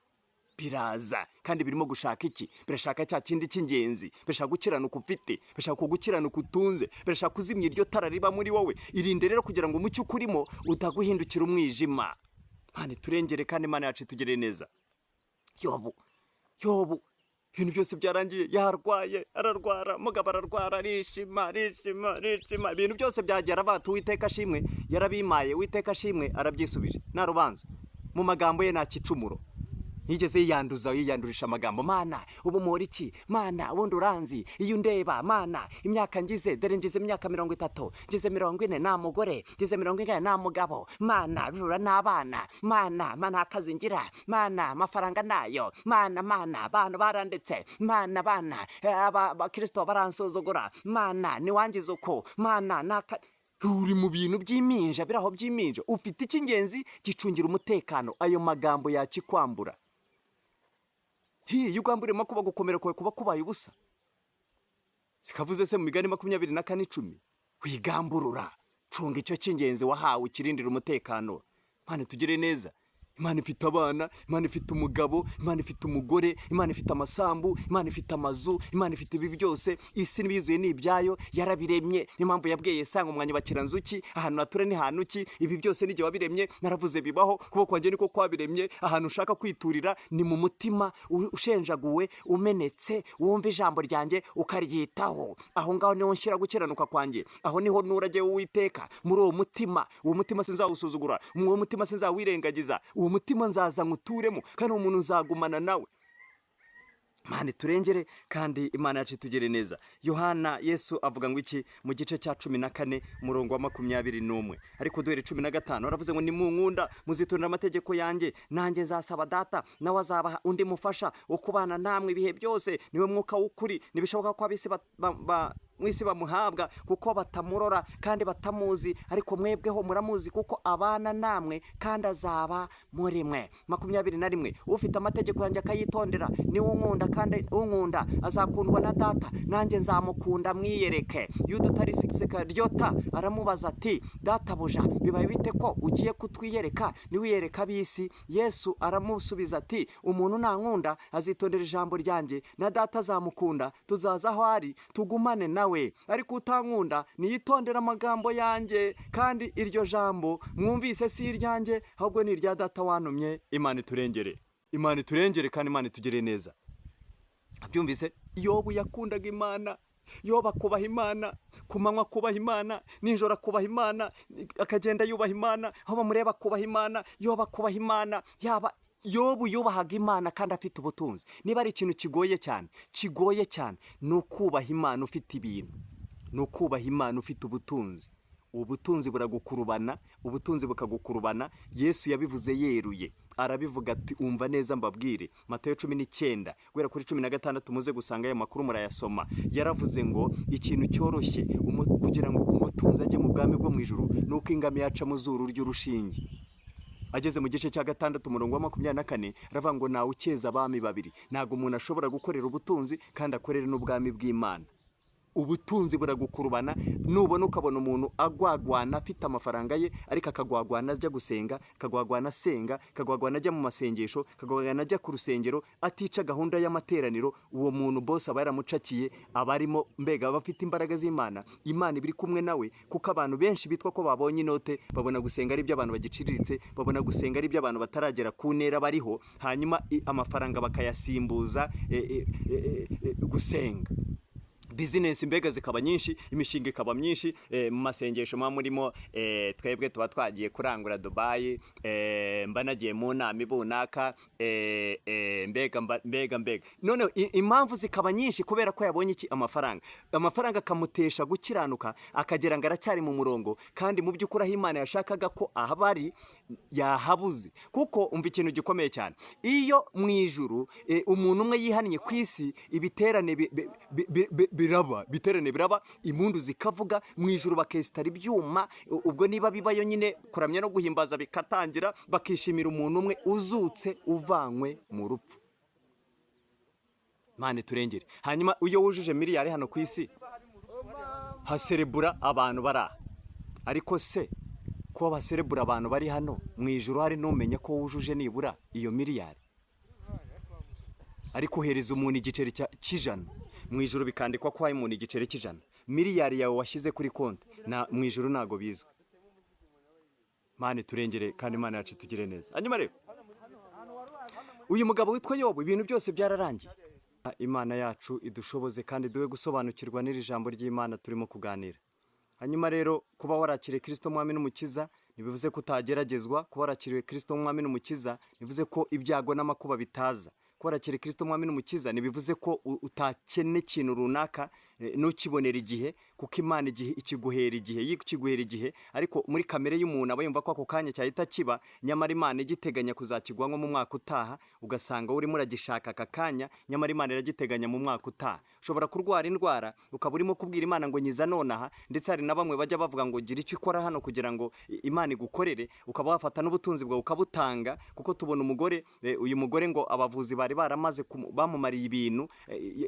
kandi birimo gushaka iki? Birashaka cya kindi cy'ingenzi, birashaka gukiranuka ufite, birashaka kugukiranuka utunze, birashaka kuzimya iryo tara riba muri wowe. Irinde rero kugira ngo umucyo ukurimo utaguhindukira umwijima. Imana turengere, kandi Imana yacu itugire neza. Yobu ibintu byose byarangiye, yarwaye, ararwara, mugabo ararwara, arishima. Ibintu byose byagera batu Uwiteka ashimwe, yarabimaye. Uwiteka ashimwe, arabyisubije, nta rubanza. Mu magambo ye nta kicumuro yigeze yiyandurisha amagambo. Mana ubu muri iki? Mana ubundi uranzi, iyo undeba Mana imyaka ngize, dore ngize imyaka 30, ngize 40, nta mugore, ngize 40, nta mugabo. Mana birura n'abana, Mana akazi ngira, Mana amafaranga nayo, Mana abantu barandetse, Mana abakristo baransuzugura, Mana niwangize uko, Mana uri mu bintu by'impinja biraho by'impinja, ufite icy'ingenzi gicungira umutekano, ayo magambo yakikwambura. Iyo ugamburiye kuba gukomera kwawe kuba kubaye ubusa. Sikavuze se mu Migani 24:10, wigamburura, cunga icyo cy'ingenzi wahawe ukirindira umutekano. Imana tugire neza. Imana ifite abana, Imana ifite umugabo, Imana ifite umugore, Imana ifite amasambu, Imana ifite amazu, Imana ifite ibi byose. Isi n'ibizuye ni ibyayo, yarabiremye. Niyo mpamvu yabwiye Yesu umwanya bakira nzuki, ahantu nature ni hantu ki, ibi byose n'igihe wabiremye, naravuze bibaho, kuko kwanjye niko kwabiremye. Ahantu ushaka kwiturira ni mu mutima ushenjaguwe, umenetse, wumva ijambo ryanjye ukaryitaho. Aho ngaho niho nshyira gukiranuka kwanjye, aho niho nurage Uwiteka. Muri uwo mutima sinzawusuzugura, uwo mutima sinzawirengagiza, uwo mutima nzaza nguturemo, kandi umuntu nzagumana nawe. Imana turengere kandi Imana yacu tugere neza. Yohana Yesu avuga ngo iki mu gice cya 14 murongo wa 21, ariko duhere 15 aravuze ngo nimunkunda muzitondera amategeko yanjye, nanjye nzasaba Data nawe azabaha undi mufasha wo kubana namwe ibihe byose, niwe mwuka w'ukuri. Nibishoboka ko abisi mwisi bamuhabwa kuko batamurora kandi batamuzi, ariko mwebweho muramuzi kuko abana namwe kandi azaba muri mwe. 21 ufite amategeko yanjye akayitondera niwe unkunda, kandi unkunda azakundwa na Data, nanjye nzamukunda mwiyereke. Yuda utarisikiseka ryota aramubaza ati, Databuja bibaye bite ko ugiye kutwiyereka niwiyereka ab'isi? Yesu aramusubiza ati, umuntu nankunda azitondera ijambo ryanjye, na Data azamukunda, tuzaza aho ari tugumane nawe. Ariko utankunda niyitondera amagambo yanjye, kandi iryo jambo mwumvise si iryanjye, ahubwo ni irya Data wantumye. Imana turengere, Imana turengere kandi Imana tugire neza. Byumvise Yobu yakundaga Imana, Yobu akubaha Imana, ku manywa akubaha Imana, nijoro akubaha Imana, akagenda yubaha Imana, aho bamureba akubaha Imana. Yobu akubaha Imana, Yobu yubahaga Imana kandi afite ubutunzi. Niba ari ikintu kigoye cyane ni ukubaha Imana ufite ibintu, ni ukubaha Imana ufite ubutunzi. Ubutunzi buragukurubana, ubutunzi bukagukurubana. Yesu yabivuze yeruye, arabivuga ati, umva neza mbabwire. Matayo 19 guhera kuri 16 muze gusanga ayo makuru murayasoma. Yaravuze ngo ikintu cyoroshye kugira ngo umutunzi ajye mu bwami bwo mu ijuru nuko ingamiya yaca mu zuru ry'urushinge. Ageze mu gice cya 6 umurongo wa 24 aravuga ngo nawe ukeza abami babiri. Ntago umuntu ashobora gukorera ubutunzi kandi akorere n'ubwami bw'Imana. Ubutunzi buragukurubana, nubona ukabona umuntu agwagwana afite amafaranga ye, ariko akagwagwana ajya gusenga, akagwagwana asenga, akagwagwana ajya mu masengesho, akagwagwana ajya ku rusengero, atica gahunda y'amateraniro, uwo muntu bose aba yaramucakiye, abarimo mbega bafite imbaraga z'Imana. Imana ibiri kumwe nawe, kuko abantu benshi bitwa ko babonye inote babona gusenga ari by'abantu bagiciriritse, babona gusenga ari by'abantu bataragera ku ntera bariho, hanyuma amafaranga bakayasimbuza gusenga. Business mbega zikaba nyinshi, imishinga ikaba myinshi. Mu masengesho murimo twebwe tuba twagiye kurangura Dubai, mba nagiye mu nama ibunaka, mbega none impamvu zikaba nyinshi kubera ko yabonye iki? Amafaranga akamutesha gukiranuka, akagera ngo aracyari mu murongo, kandi mu by'ukuri aho Imana yashakaga ko ahabari yahabuze. Kuko umva ikintu gikomeye cyane, iyo mu ijuru umuntu umwe yihannye ku isi, ibiterane biraba, impundu zikavuga, mu ijuru bakesitara ibyuma. Ubwo niba bibayo nyine kuramya no guhimbaza bikatangira, bakishimira umuntu umwe uzutse uvanywe mu rupfu. Imana turengere. Hanyuma iyo wujuje miliyari hano ku isi haserebura abantu bara, ariko se ko baserebura abantu bari hano mu ijuru hari n'umenya ko wujuje nibura iyo miliyari? Ariko uhereza umuntu igiceri cy'ijana mu ijuru, bikandikwa ko hari umuntu igiceri cy'ijana. Miliyari yawe washyize kuri konti mu ijuru ntago bizwe. Imana turengere kandi Imana yacu tugire neza. Hanyuma rero uyu mugabo witwa Yobu ibintu byose byararangiye. Imana yacu idushoboze kandi duwe gusobanukirwa n'iri jambo ry'Imana turimo kuganira. Hanyuma rero kuba warakiriye Kristo mwami n'umukiza nibivuze ko utageragezwa. Kuba warakiriye Kristo mwami n'umukiza nibivuze ko ibyago n'amakuba bitaza. Kuba warakiriye Kristo mwami n'umukiza nibivuze ko utakene ikintu runaka ntukibonera igihe, kuko Imana igihe ikiguhera igihe ariko muri kamere y'umuntu aba yumva ko ako kanya cyahita kiba, nyamara Imana igiteganya kuzakigwa nko mu mwaka utaha, ugasanga urimo uragishaka aka kanya, nyamara Imana iragiteganya mu mwaka utaha. Ushobora kurwara indwara ukaba urimo kubwira Imana ngo nyiza nonaha, ndetse hari na bamwe bajya bavuga ngo gira icyo ukora hano kugira ngo Imana igukorere, ukaba wafata n'ubutunzi bwawe ukabutanga, kuko tubona umugore, uyu mugore ngo abavuzi bari baramaze bamumariye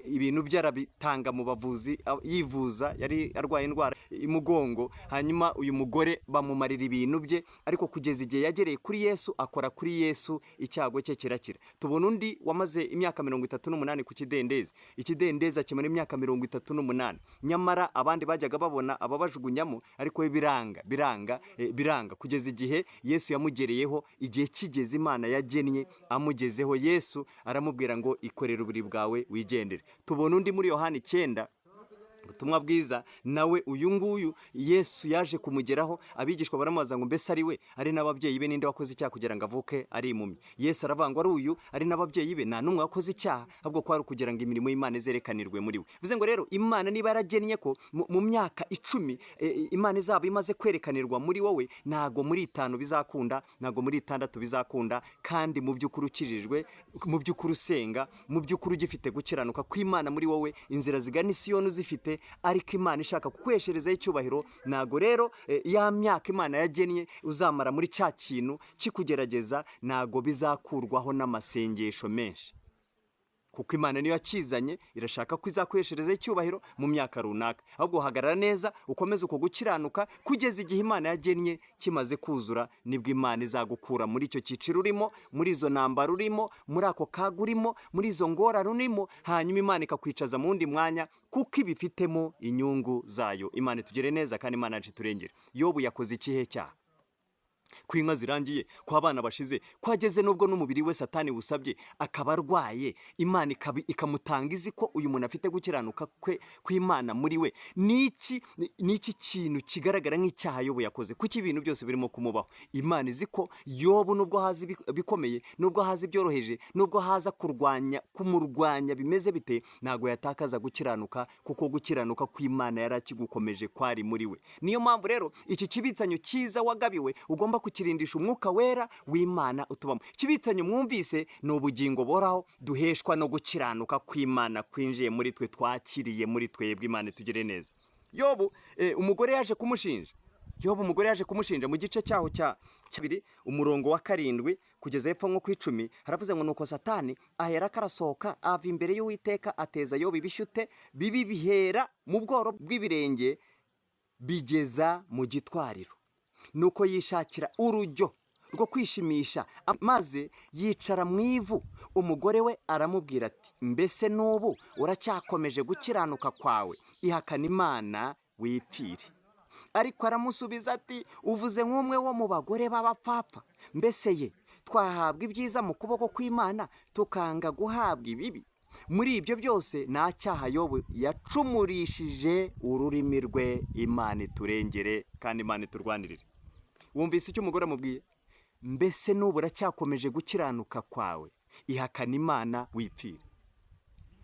ibintu byarabitanga mu bavuzi, yivuza, yari arwaye indwara imugongo, hanyuma uyu mugore bamumarira ibintu bye, ariko kugeza igihe yagereye kuri Yesu, akora kuri Yesu, icyago cye kirakira. Tubona undi wamaze imyaka 38 ku kidendezi, ikidendezi akimara imyaka 38, nyamara abandi bajyaga babona ababajugunyamo, ariko we biranga kugeza igihe Yesu yamugereyeho. Igihe kigeze Imana yagennye amugezeho, Yesu aramubwira ngo ikorere uburi bwawe wigendere. Tubona undi muri Yohana 9, ubutumwa bwiza, nawe uyu nguyu Yesu yaje kumugeraho, abigishwa baramubaza ngo mbese ari we, ari n'ababyeyi be ninde wakoze icyaha kugira ngo avuke ari impumyi? Yesu aravuga ngo ari uyu, ari n'ababyeyi be nta n'umwe wakoze icyaha, ahubwo ko ari kugira ngo imirimo y'Imana izerekanirwe muri we. Bivuze ngo rero Imana niba yaragennye ko mu myaka 10 Imana izaba imaze kwerekanirwa muri wowe, ntago muri 5 bizakunda, ntago muri 6 bizakunda, kandi mu by'ukuri ukijijwe, mu by'ukuri usenga, mu by'ukuri ugifite gukiranuka kw'Imana muri wowe, inzira zigana Siyoni uzifite, ariko Imana ishaka kukwesherezaho icyubahiro, ntago rero ya myaka Imana yagennye uzamara muri cya kintu kikugerageza, ntago bizakurwaho n'amasengesho menshi, kuko Imana niyo yakizanye, irashaka ko izakwesherezaho icyubahiro mu myaka runaka. Ahubwo hagarara neza, ukomeze uko gukiranuka kugeza igihe Imana yagennye kimaze kuzura, nibwo Imana izagukura muri icyo cyiciro urimo, muri izo ntambara urimo, muri ako kaga urimo, muri izo ngorane urimo, hanyuma Imana ikakwicaza mu wundi mwanya, kuko ibifitemo inyungu zayo. Imana itugire neza kandi Imana yacu iturengere. Yobu yakoze ikihe cyaha? Kw'inka zirangiye, kw'abana bashize, kwageze nubwo n'umubiri we Satani busabye, akaba arwaye, Imana ikamutanga izi ko uyu muntu afite gukiranuka kw'Imana muri we. Niki kintu kigaragara nk'icyaha Yobu yakoze? Kuki ibintu byose birimo kumubaho? Imana izi ko Yobu nubwo haza bikomeye, nubwo haza ibyoroheje, nubwo haza kumurwanya bimeze bite, ntago yatakaza gukiranuka, kuko gukiranuka kw'Imana yarakigukomeje kwari muri we. Niyo mpamvu rero iki kibitsanyo cyiza wagabiwe ugomba kukirindisha umwuka wera w'Imana utubamo. Kibitsanyo mwumvise ni ubugingo boraho duheshwa no gukiranuka kw'Imana kwinjiye muri twe, twakiriye muri twebwe. Imana itugire neza. Yobu umugore yaje kumushinja mu gice cyaho cya 2 umurongo wa 7 kugeza hepfo nko ku 10, haravuze ngo nuko Satani ahera karasohoka ava imbere y'Uwiteka, ateza Yobu ibishute bibi bihera mu bworo bw'ibirenge bigeza mu gitwariro, nuko yishakira urujyo rwo kwishimisha, maze yicara mu ivu. Umugore we aramubwira ati mbese n'ubu uracyakomeje gukiranuka kwawe? Ihakana Imana wipfire. Ariko aramusubiza ati uvuze nk'umwe wo mu bagore b'abapfapfa. Mbese ye twahabwa ibyiza mu kuboko kw'Imana tukanga guhabwa ibibi? Muri ibyo byose nta cyaha Yobu yacumurishije ururimi rwe. Imana iturengere kandi Imana iturwanirire. Wumvise icyo umugore amubwiye? Mbese n'ubu uracyakomeje gukiranuka kwawe? Ihakana Imana wipfire.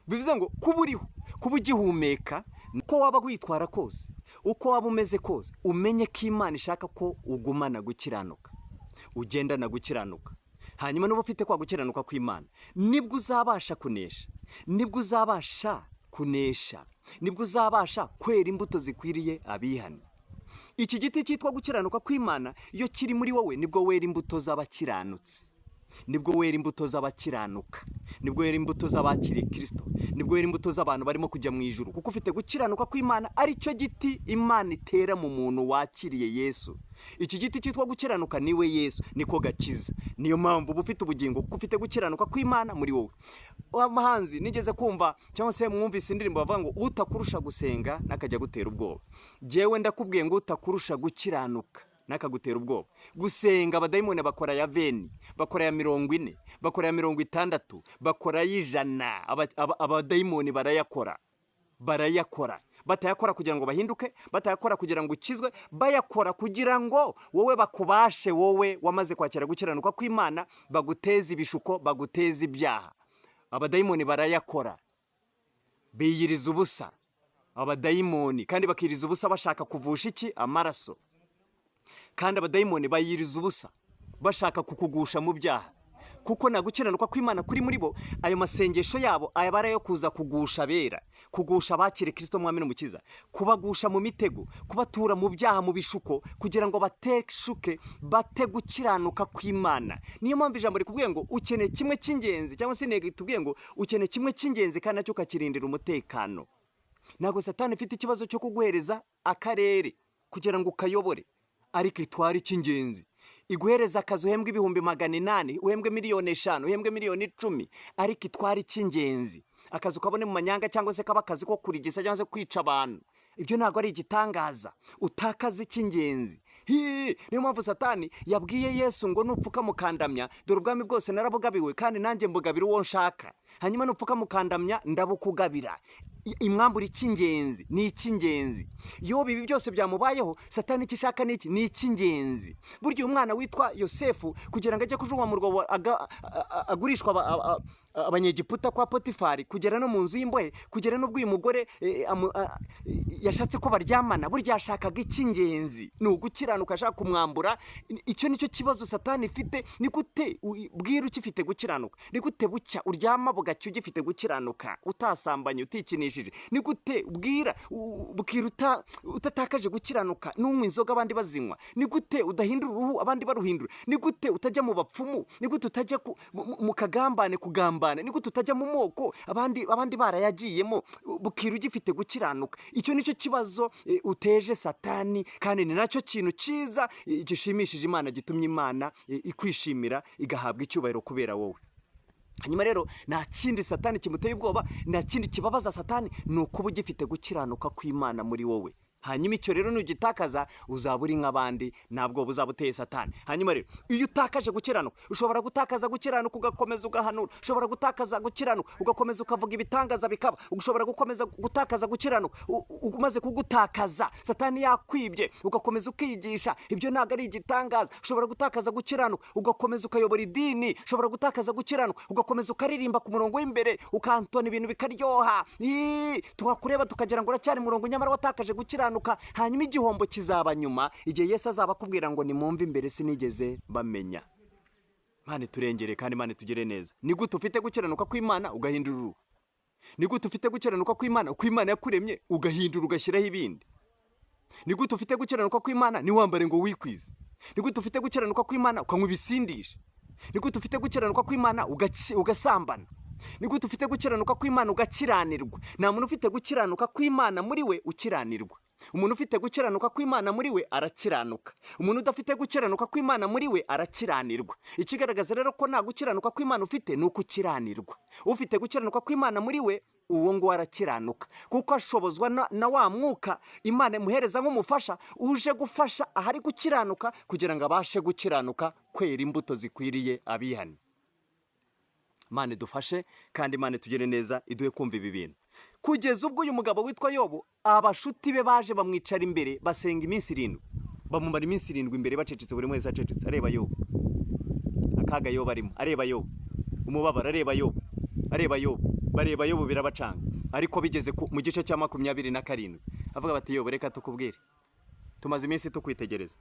Bivuze ngo kuba uriho, kuba ugihumeka, uko waba witwara kose, uko waba umeze kose, umenye ko Imana ishaka ko ugumana gukiranuka, ugendana gukiranuka. Hanyuma n'uba ufite kwa gukiranuka kw'Imana, nibwo uzabasha kunesha, nibwo uzabasha kwera imbuto zikwiriye abihana. Iki giti cyitwa gukiranuka kw'Imana iyo kiri muri wowe, nibwo wera imbuto z'abakiranutsi, nibwo wera imbuto z'abakiranuka, nibwo wera imbuto z'abakiriye Kristo, nibwo wera imbuto z'abantu barimo kujya mu ijuru, kuko ufite gukiranuka kw'Imana ari cyo giti Imana itera mu muntu wakiriye Yesu. Iki giti cyitwa gukiranuka niwe Yesu, niko gakiza. Niyo mpamvu uba ufite ubugingo, kuko ufite gukiranuka kw'Imana muri wowe. Abahanzi nigeze kumva cyangwa se mwumvise indirimbo bavuga ngo utakurusha gusenga nakajya gutera ubwoba. Jewe ndakubwiye ngo utakurusha gukiranuka nakagutera ubwoba. Gusenga abadayimoni bakora ya 20, bakora ya 40, bakora ya 60, bakora ya 100. Abadayimoni barayakora. Batayakora kugira ngo bahinduke, batayakora kugira ngo ukizwe, bayakora kugira ngo wowe bakubashe, wowe wamaze kwakira gukiranuka kw'Imana, baguteze ibishuko, baguteze ibyaha. Abadayimoni barayakora, biyiriza ubusa, abadayimoni, kandi bakiriza ubusa bashaka kuvusha iki? Amaraso. Kandi abadayimoni bayiriza ubusa bashaka kukugusha mu byaha, kuko nta gukiranuka kw'Imana kuri muri bo. Ayo masengesho yabo aba ari ayo kuza kugusha abera, kugusha abakire Kristo mwami n'umukiza, kubagusha mu mitego, kubatura mu byaha, mu bishuko, kugira ngo bateshuke, bate gukiranuka kw'Imana. Niyo mpamvu ijambo rikubwiye ngo ukeneye kimwe cy'ingenzi, cyangwa se intego itubwiye ngo ukeneye kimwe cy'ingenzi kandi nacyo ukakirindira umutekano. Ntabwo Satani ifite ikibazo cyo kuguhereza akarere kugira ngo ukayobore, ariko itwara icy'ingenzi. Iguhereza akazi uhembwe 800,000, uhembwe 5,000,000, uhembwe 10,000,000, ariko itwara icy'ingenzi. Akazi ukabone mu manyanga cyangwa se kaba akazi ko kurigisa cyangwa se kwica abantu, ibyo ntabwo ari igitangaza. Utakaza icy'ingenzi. Niyo mpamvu Satani yabwiye Yesu ngo nupfuka mukandamya, dore ubwami bwose narabugabiwe, kandi nanjye mbugabira uwo nshaka. Hanyuma nupfuka mukandamya, ndabukugabira. Imwambura icy'ingenzi, ni icy'ingenzi. Yobu ibi byose byamubayeho, Satani icyo ishaka ni iki? Ni icy'ingenzi. Burya umwana witwa Yosefu, kugira ngo ajye kujunywa mu rwobo agurishwa abanyegiputa kwa Potifari, kugera no mu nzu y'imbohe, kugera n'ubwo uyu mugore yashatse ko baryamana, burya yashakaga icy'ingenzi, ni ugukiranuka, ashaka kumwambura. Icyo nicyo kibazo Satani ifite. Ni gute bwira ukifite gukiranuka? Ni gute bucya uryama bugacya ugifite gukiranuka, utasambanye, utikinisha? Ni gute bwira utatakaje gukiranuka, n'unywa inzoga abandi bazinywa? Ni gute udahindura uruhu abandi baruhindura? Ni gute utajya mu bapfumu? Ni gute utajya mu kagambane kugambana? Ni gute utajya mu moko abandi barayagiyemo, bukira ugifite gukiranuka? Icyo nicyo kibazo uteje Satani, kandi ni nacyo kintu cyiza gishimishije Imana, gitumye Imana ikwishimira, igahabwa icyubahiro kubera wowe. Hanyuma rero nta kindi Satani kimuteye ubwoba, nta kindi kibabaza Satani, ni ukuba ugifite gukiranuka kw'Imana muri wowe. Hanyuma icyo rero nugitakaza, uzaba uri nk'abandi, ntabwo buzaba uteye Satani. Hanyuma rero iyo utakaje gukiranuka, ushobora gutakaza gukiranuka ugakomeza ugahanura, ushobora gutakaza gukiranuka ugakomeza ukavuga ibitangaza bikaba, ushobora gukomeza gutakaza gukiranuka umaze kugutakaza Satani yakwibye, ugakomeza ukiyigisha, ibyo ntabwo ari igitangaza. Ushobora gutakaza gukiranuka ugakomeza ukayobora idini, ushobora gutakaza gukiranuka ugakomeza ukaririmba ku murongo w'imbere, ukantona ibintu bikaryoha, tukakureba tukagira ngo uracyari murongo, nyamara watakaje gukiranuka. Hanyuma igihombo kizaba nyuma, igihe Yesu azaba akubwira ngo nimwumve imbere sinigeze bamenya. Imana turengere kandi Imana tugire neza. Ni gute ufite gukiranuka kw'Imana ugahindura uruhu? Ni gute ufite gukiranuka kw'Imana uko Imana yakuremye ugahindura ugashyiraho ibindi? Ni gute ufite gukiranuka kw'Imana ntiwambare ngo wikwize? Ni gute ufite gukiranuka kw'Imana ukanywa ibisindisha? Ni gute ufite gukiranuka kw'Imana ugasambana? Ni gute ufite gukiranuka kw'Imana ugakiranirwa? Nta muntu ufite gukiranuka kw'Imana muri we ukiranirwa. Umuntu ufite gukiranuka kw'Imana muri we arakiranuka. Umuntu udafite gukiranuka kw'Imana muri we arakiranirwa. Ikigaragaza rero ko nta gukiranuka kw'Imana ufite, ni ukukiranirwa. Ufite gukiranuka kw'Imana muri we, uwo ngo arakiranuka, kuko ashobozwa na wa mwuka Imana imuhereza nk'umufasha uje gufasha ahari gukiranuka, kugira ngo abashe gukiranuka, kwera imbuto zikwiriye abihannye. Imana idufashe kandi Imana tugire neza, iduhe kumva ibi bintu. Kugeza ubwo uyu mugabo witwa Yobu, abashuti be baje bamwicara imbere, basenga iminsi 7, bamumara iminsi 7 imbere bacecetse, buri wese acecetse areba Yobu. Akaga Yobu arimo, areba Yobu. Umubabaro areba Yobu, areba Yobu, bareba Yobu birabacanga. Ariko bigeze mu gice cya 27, avuga bati Yobu, reka tukubwire, tumaze iminsi tukwitegereza,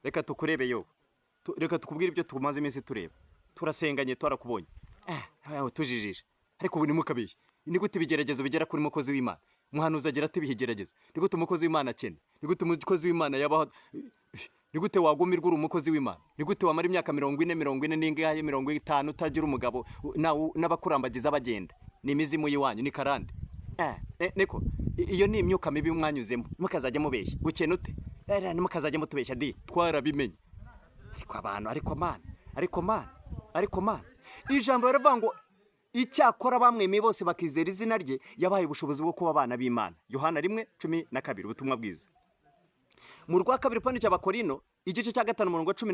reka tukurebe Yobu, reka tukubwire ibyo tumaze iminsi tureba, turasenganye twarakubonye, tujijije, ariko ubu nimukabeshye. Ni gute ibigeragezo bigera kuri mukozi w'Imana? Umuhanuzi agira ati ibigeragezo. Ni gute umukozi w'Imana akene? Ni gute umukozi w'Imana yabaho? Ni gute wagumirwa uri umukozi w'Imana? Ni gute wamara imyaka 40 n'ingahe 50 utagira umugabo n'abakurambagiza bagenda? Ni imizimu y'iwanyu, ni karande. Niko iyo ni imyuka mibi mwanyuzemo, mukazajya mubeshya. Gukena ute? Mukazajya mutubeshya di, twarabimenye. Ariko abantu, ariko man, ijambo baravuga ngo icyakora bamwemeye bose bakizera izina rye, yabaye ubushobozi bwo kuba abana b'Imana. Yohana 1:12, ubutumwa bwiza. Mu rwa 2 cy'Abakorino igice cya 5 umurongo wa 16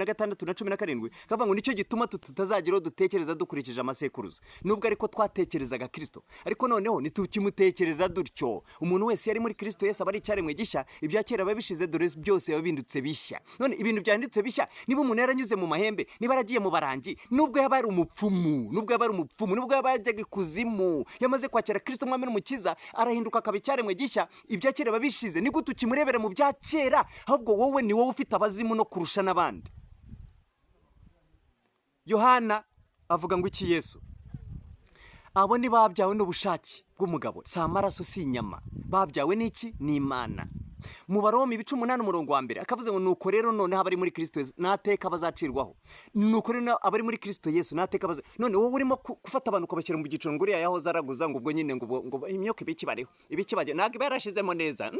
na 17 kavuga ngo nicyo gituma tutazagiraho dutekereza dukurikije amasekuruza, nubwo ariko twatekerezaga Kristo, ariko noneho ntitukimutekereza dutyo. Umuntu wese yari muri Kristo Yesu aba ari icyaremwe gishya, ibya kera babishize dore byose babindutse bishya. None ibintu byanditse bishya, niba umuntu yaranyuze mu mahembe, niba yaragiye mu barangi, nubwo yaba ari umupfumu, nubwo yaba yajyaga ikuzimu, yamaze kwakira Kristo mwami n'umukiza, arahinduka akaba icyaremwe gishya, ibya kera babishize. Ni gute ukimurebera mu bya kera, ahubwo wowe ni wowe ufite abazimu no kurusha n'abandi. Yohana avuga ngo iki Yesu? Abo ni babyawe n'ubushake bw'umugabo, si amaraso si inyama, babyawe n'iki? Ni Imana. Mu Baroma 8 umurongo wa 1 akavuze ngo nuko rero none abari muri Kristo Yesu nateka bazacirwaho, nuko rero abari muri Kristo Yesu nateka none wowe urimo gufata abantu ukabashyira mu giciro ngo uriya yaho zaraguza ngo ubwo nyine ngo imyoka ibikibaje ntabwo ibarashizemo neza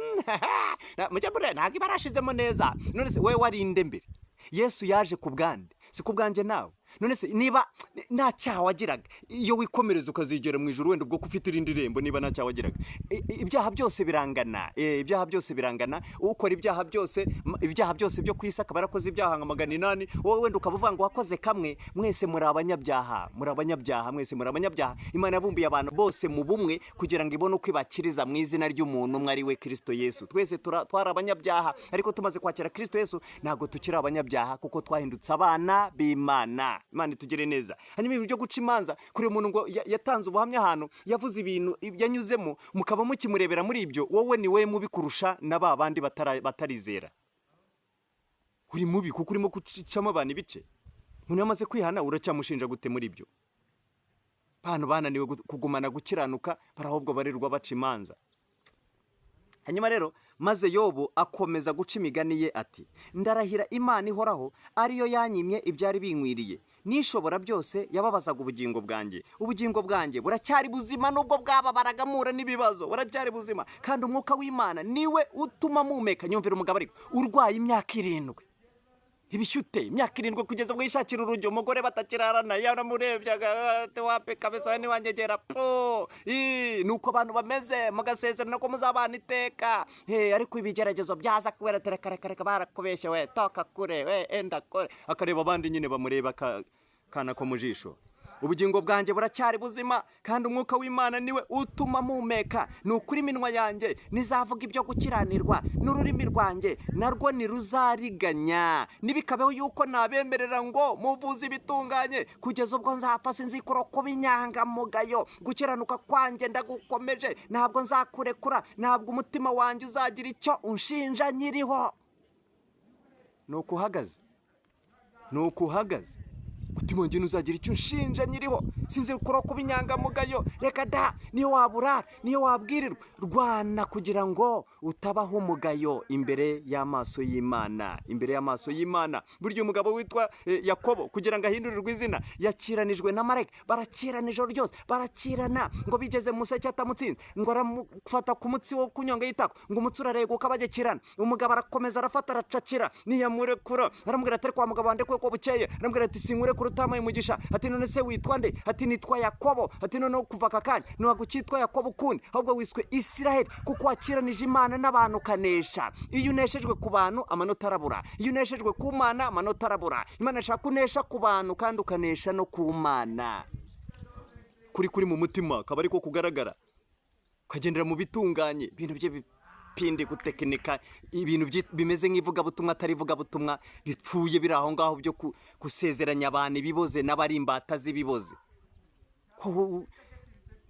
mujya bure ntabwo ibarashizemo neza. None se wewe warinde mbere, Yesu yaje ku bwande si ku bwanjye nawe. None se niba nta cyaha wagiraga, iyo wikomereza ukazigera mu ijuru wenda ubwo kufite irindi rembo, niba nta cyaha wagiraga, ibyaha byose birangana, ibyaha byose birangana. Ukora ibyaha byose byo kwisa akaba yarakoze ibyaha nka 800, wowe wenda ukavuga ngo wakoze kamwe. Mwese muri abanyabyaha, mwese muri abanyabyaha. Imana yabumbiye abantu bose mu bumwe kugira ngo ibone uko ibakiriza mu izina ry'umuntu umwe ari we Kristo Yesu. Twese twari abanyabyaha, ariko tumaze kwakira Kristo Yesu ntabwo tukiri abanyabyaha, kuko twahindutse abana b'Imana. Imana itugire neza. Hanyuma ibintu byo guca imanza, kuri umuntu ngo yatanze ubuhamya ahantu, yavuze ibintu yanyuzemo, mukaba mukimurebera muri ibyo, wowe ni we mubi kurusha na ba bandi batarizera. Uri mubi kuko urimo gucamo abantu ibice. Umuntu yamaze kwihana uracyamushinja gute muri ibyo? Abantu bananiwe kugumana gukiranuka, barahubwo barirwa baca imanza. Hanyuma rero maze Yobu akomeza guca imigani ye ati, ndarahira Imana ihoraho ariyo yanyimye ibyari binkwiriye, nishobora byose yababazaga ubugingo bwanjye buracyari buzima, nubwo bwababaraga mura n'ibibazo buracyari buzima, kandi umwuka w'Imana niwe utuma mumeka. Nyumvira umugabo ariko urwaye imyaka 7, ibishyute imyaka 7 kugeza ubwo yishakira urujyo, umugore batakirarana, yaramurebyaga wape kabeza ni wangegera po nuko abantu bameze, mugasezerana ko muzabana iteka. Ariko ibigeragezo byaza kubera tereka barakubeshye, we toka kure, we enda kure, akareba abandi nyine bamureba kana ko mu jisho. Ubugingo bwanjye buracyari buzima, kandi umwuka w'Imana niwe utuma mumeka. Nukuri iminwa yanjye nizavuga ibyo gukiranirwa, n'ururimi rwanjye narwo ntiruzariganya. Nibikabeho yuko nabemerera ngo muvuze ibitunganye, kugeza ubwo nzapfa sinzikura kuba inyangamugayo. Gukiranuka kwanjye ndagukomeje, ntabwo nzakurekura, ntabwo umutima wanjye uzagira icyo unshinja nyiriho. Nuko uhagaze umutima wanjye ntuzagira icyo unshinja nyiriho, sinzikura kuba inyangamugayo. Reka da, niyo waburara, niyo wabwirirwa, rwana kugira ngo utabaho umugayo imbere y'amaso y'Imana. Burya umugabo witwa Yakobo, kugira ngo ahindurirwe izina, yakiranijwe na marayika, barakirana ijoro ryose, barakirana ngo bigeze mu museke atamutsinze, ngo aramufata ku mutsi wo kunyonga y'itako, ngo umutsi urareguka bagekirana. Umugabo arakomeza arafata aracakira, niyamurekura aramubwira ati kwa mugabo wande ko bukeye, aramubwira ati sinkure utamaye umugisha. Ati none se witwa nde? Ati nitwa Yakobo. Ati none kuva aka kanya ntabwo cyitwa Yakobo ukundi, ahubwo wiswe Isiraheli, kuko wakiranije Imana n'abantu kanesha. Iyo uneshejwe ku bantu amanota arabura, iyo uneshejwe ku Mana amanota arabura. Imana ishaka kunesha ku bantu kandi ukanesha no ku Mana. Kuri mu mutima kaba ariko kugaragara, ukagendera mu bitunganye, ibintu bye pindi gutekinika, ibintu bimeze nk'ivugabutumwa atari ivugabutumwa, bipfuye biri aho ngaho byo gusezeranya abantu ibiboze n'abari imbata z'ibiboze.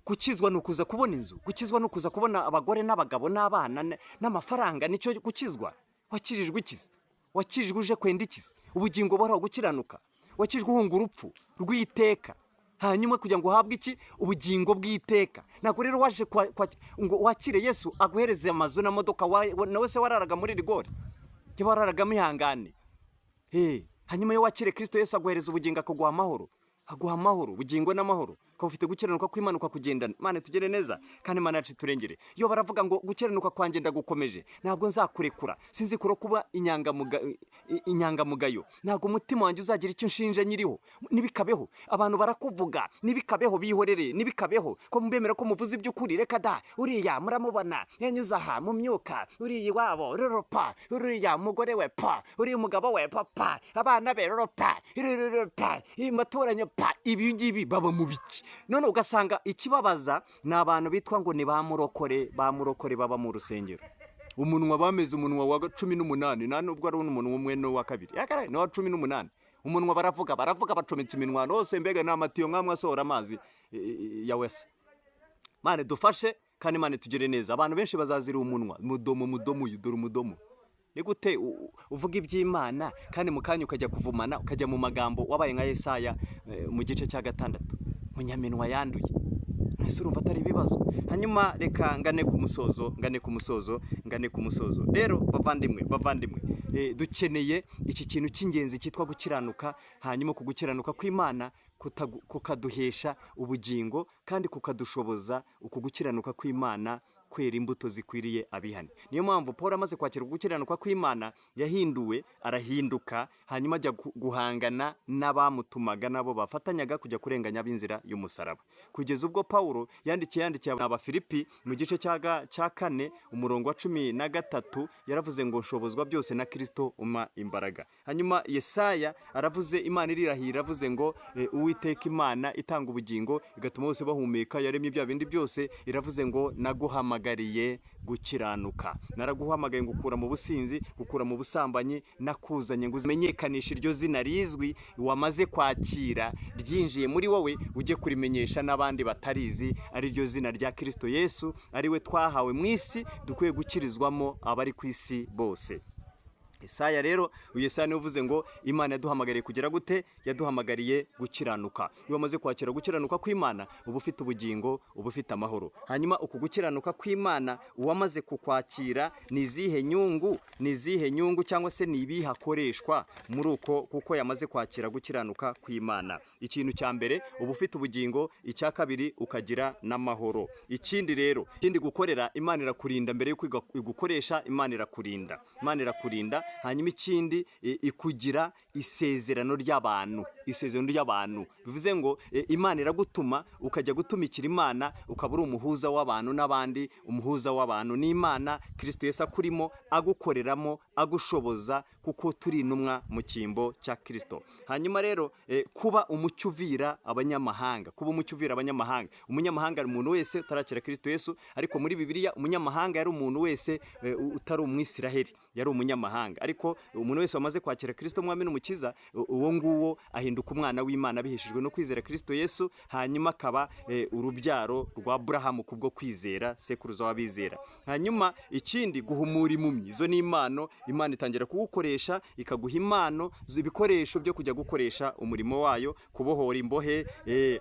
Gukizwa nukuza kubona inzu, gukizwa nukuza kubona abagore n'abagabo n'abana n'amafaranga, nicyo gukizwa. Wakirijwe ikizi? Wakirijwe uje kwenda ikizi? Ubugingo buhoraho gukiranuka. Wakirijwe uhunga urupfu rw'iteka, hanyuma kugira ngo uhabwe iki? Ubugingo bw'iteka. Ntabwo rero waje ngo wakire Yesu aguhereze amazu na modoka, nawe se wararaga muri rigori, wararagamo ihangane. Hanyuma yo wakire Kristo Yesu aguhereza ubugingo, akaguha amahoro, ubugingo n'amahoro. ukaba ufite gukiranuka kw'Imana ukakugendana. Imana tugere neza kandi Imana yacu turengere. Iyo baravuga ngo gukiranuka kwanjye ndagukomeje, ntabwo nzakurekura, sinzikura kuba inyangamugayo, ntabwo umutima wanjye uzagira icyo nshinja nyiriho, nibikabeho abantu barakuvuga, nibikabeho bihorere, nibikabeho ko mbemera ko muvuze iby'ukuri, reka da uriya muramubona yanyuze aha mu myuka, uriya iwabo roropa, uriya umugore we pa, uriya umugabo we papa, abana be roropa, roropa, imatoranyo pa, ibi ngibi baba mu biki. None ugasanga ikibabaza ni abantu bitwa ngo ni ba murokore baba mu rusengero. Umunwa bameze umunwa wa 18, nta nubwo ari umuntu umwe no wa kabiri, yakare no wa 18. Umunwa baravuga bacometse iminwa hose, mbega n'amatiyo nkamwe asohora amazi ya wese. Mane dufashe kandi Mane tugere neza. Abantu benshi bazazira umunwa, mudomo yudura umudomo. Ni gute uvuga iby'Imana kandi mukanya ukajya kuvumana, ukajya mu magambo wabaye nka Yesaya mu gice cya 6, munyaminwa yanduye. Ese urumva atari ibibazo? Hanyuma reka ngane ku musozo. Rero bavandimwe, dukeneye iki kintu cy'ingenzi cyitwa gukiranuka, hanyuma ku gukiranuka kw'Imana kukaduhesha ubugingo kandi kukadushoboza uku gukiranuka kw'Imana kwera imbuto zikwiriye abihane. Niyo mpamvu Paul amaze kwakira gukiranuka kw'Imana yahinduwe, arahinduka, hanyuma ajya guhangana n'abamutumaga nabo bafatanyaga kujya kurenganya ab'inzira y'umusaraba, kugeza ubwo Paulo yandikiye Abafilipi mu gice cya 4 umurongo wa 13 yaravuze ngo nshobozwa byose na Kristo umpa imbaraga. Hanyuma Yesaya aravuze, Imana irirahira, aravuze ngo Uwiteka Imana itanga ubugingo igatuma bose bahumeka, yaremye bya bindi byose, iravuze ngo naguhamagariye gukiranuka, naraguhamagaye ngukura mu businzi, gukura mu busambanyi, nakuzanye ngo umenyekanishe iryo zina rizwi wamaze kwakira, ryinjiye muri wowe, ujye kurimenyesha n'abandi batarizi, ari ryo zina rya Kristo Yesu, ari we twahawe mu isi, dukwiye gukirizwamo abari ku isi bose. Yesaya rero, Yesaya niwe uvuze ngo Imana yaduhamagariye kugera gute? Yaduhamagariye gukiranuka. Iyo wamaze kwakira gukiranuka kw'Imana, uba ufite ubugingo, uba ufite amahoro. Hanyuma uku gukiranuka kw'Imana uwamaze kukwakira, ni izihe nyungu cyangwa se ni ibihe akoreshwa muri uko, kuko yamaze kwakira gukiranuka kw'Imana? Ikintu cya mbere, uba ufite ubugingo, icya kabiri ukagira n'amahoro. Ikindi gukorera, Imana irakurinda mbere yuko igukoresha, Imana irakurinda. Hanyuma ikindi, ikugira isezerano ry'abantu. Bivuze ngo Imana iragutuma ukajya gutumikira Imana, ukaba uri umuhuza w'abantu n'abandi. Umuhuza w'abantu ni Imana, Kristo Yesu akurimo, agukoreramo, agushoboza, kuko turi intumwa mu cyimbo cya Kristo. Hanyuma rero kuba umucyo uvira abanyamahanga. Umunyamahanga ari umuntu wese utarakira Kristo Yesu, ariko muri Bibiliya umunyamahanga yari umuntu wese utari umwisiraheli, yari umunyamahanga. Ariko umuntu wese wamaze kwakira Kristo mwami n'umukiza, uwo nguwo ahinduka umwana w'Imana biheshejwe no kwizera Kristo Yesu, hanyuma akaba urubyaro rwa Aburahamu kubwo kwizera, sekuruza w'abizera. Hanyuma ikindi, guhumura impumyi. Izo ni impano Imana itangira kugukoresha, ikaguha impano, ibikoresho byo kujya gukoresha umurimo wayo, kubohora imbohe,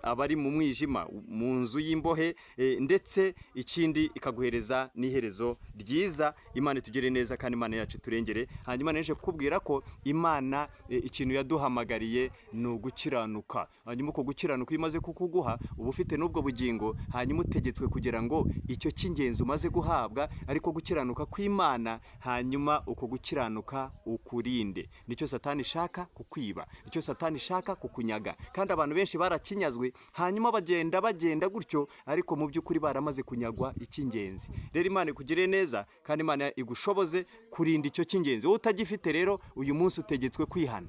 abari mu mwijima mu nzu y'imbohe, ndetse ikindi ikaguhereza n'iherezo ryiza. Imana itugire neza kandi Imana yacu turengere. Hanyuma neje kukubwira ko Imana ikintu yaduhamagariye ni ugukiranuka. Hanyuma uko gukiranuka imaze kukuguha, uba ufite n'ubwo bugingo, hanyuma utegetswe kugira ngo icyo cy'ingenzi umaze guhabwa, ariko gukiranuka kw'Imana, hanyuma uko gukiranuka ukurinde. Nicyo Satani ishaka kukwiba, nicyo Satani ishaka kukunyaga, kandi abantu benshi barakinyazwe, hanyuma bagenda gutyo, ariko mu by'ukuri baramaze kunyagwa icy'ingenzi. Rero Imana ikugire neza kandi Imana igushoboze kurinda icyo cy'ingenzi. Wowe utagifite rero, uyu munsi utegetswe kwihana.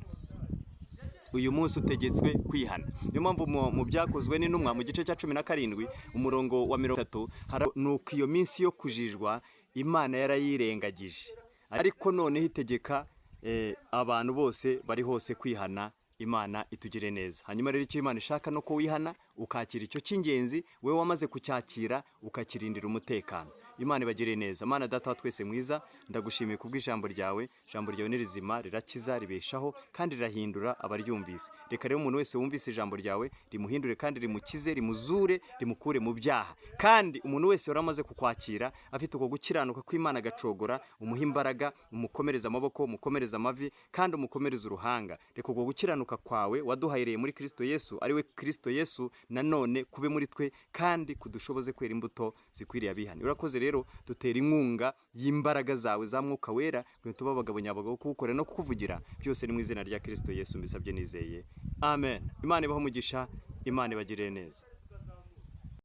Niyo mpamvu mu byakozwe n'intumwa mu gice cya 17 umurongo wa 30, nuko iyo minsi yo kujijwa Imana yarayirengagije, ariko noneho itegeka abantu bose bari hose kwihana. Imana itugire neza. Hanyuma rero icyo Imana ishaka no ko wihana, ukakira icyo cy'ingenzi, wewe wamaze kucyakira ukakirindira umutekano. Imana ibagire neza. Mana Data wa twese mwiza, ndagushimiye kubw'ijambo ryawe. Ijambo ryawe ni rizima, rirakiza, ribeshaho kandi rirahindura abaryumvise. Reka rero umuntu wese wumvise ijambo ryawe rimuhindure kandi rimukize, rimuzure, rimukure mu byaha. Kandi umuntu wese waramaze kukwakira afite uko gukiranuka kw'Imana agacogora, umuha imbaraga, umukomereza amaboko, umukomereza amavi, kandi umukomereza uruhanga. Reka uko gukiranuka kwawe waduhayireye muri Kristo Yesu, ari we Kristo Yesu, nanone kube muri twe kandi kudushoboze kwera imbuto zikwiriye abihani. Urakoze rero, dutera inkunga y'imbaraga zawe za Mwuka Wera kugira tuba abagabo nyabagabo kuwukora no kukuvugira, byose ni mu izina rya Kristo Yesu mbisabye nizeye, amen. Imana ibahe umugisha, Imana ibagirire neza.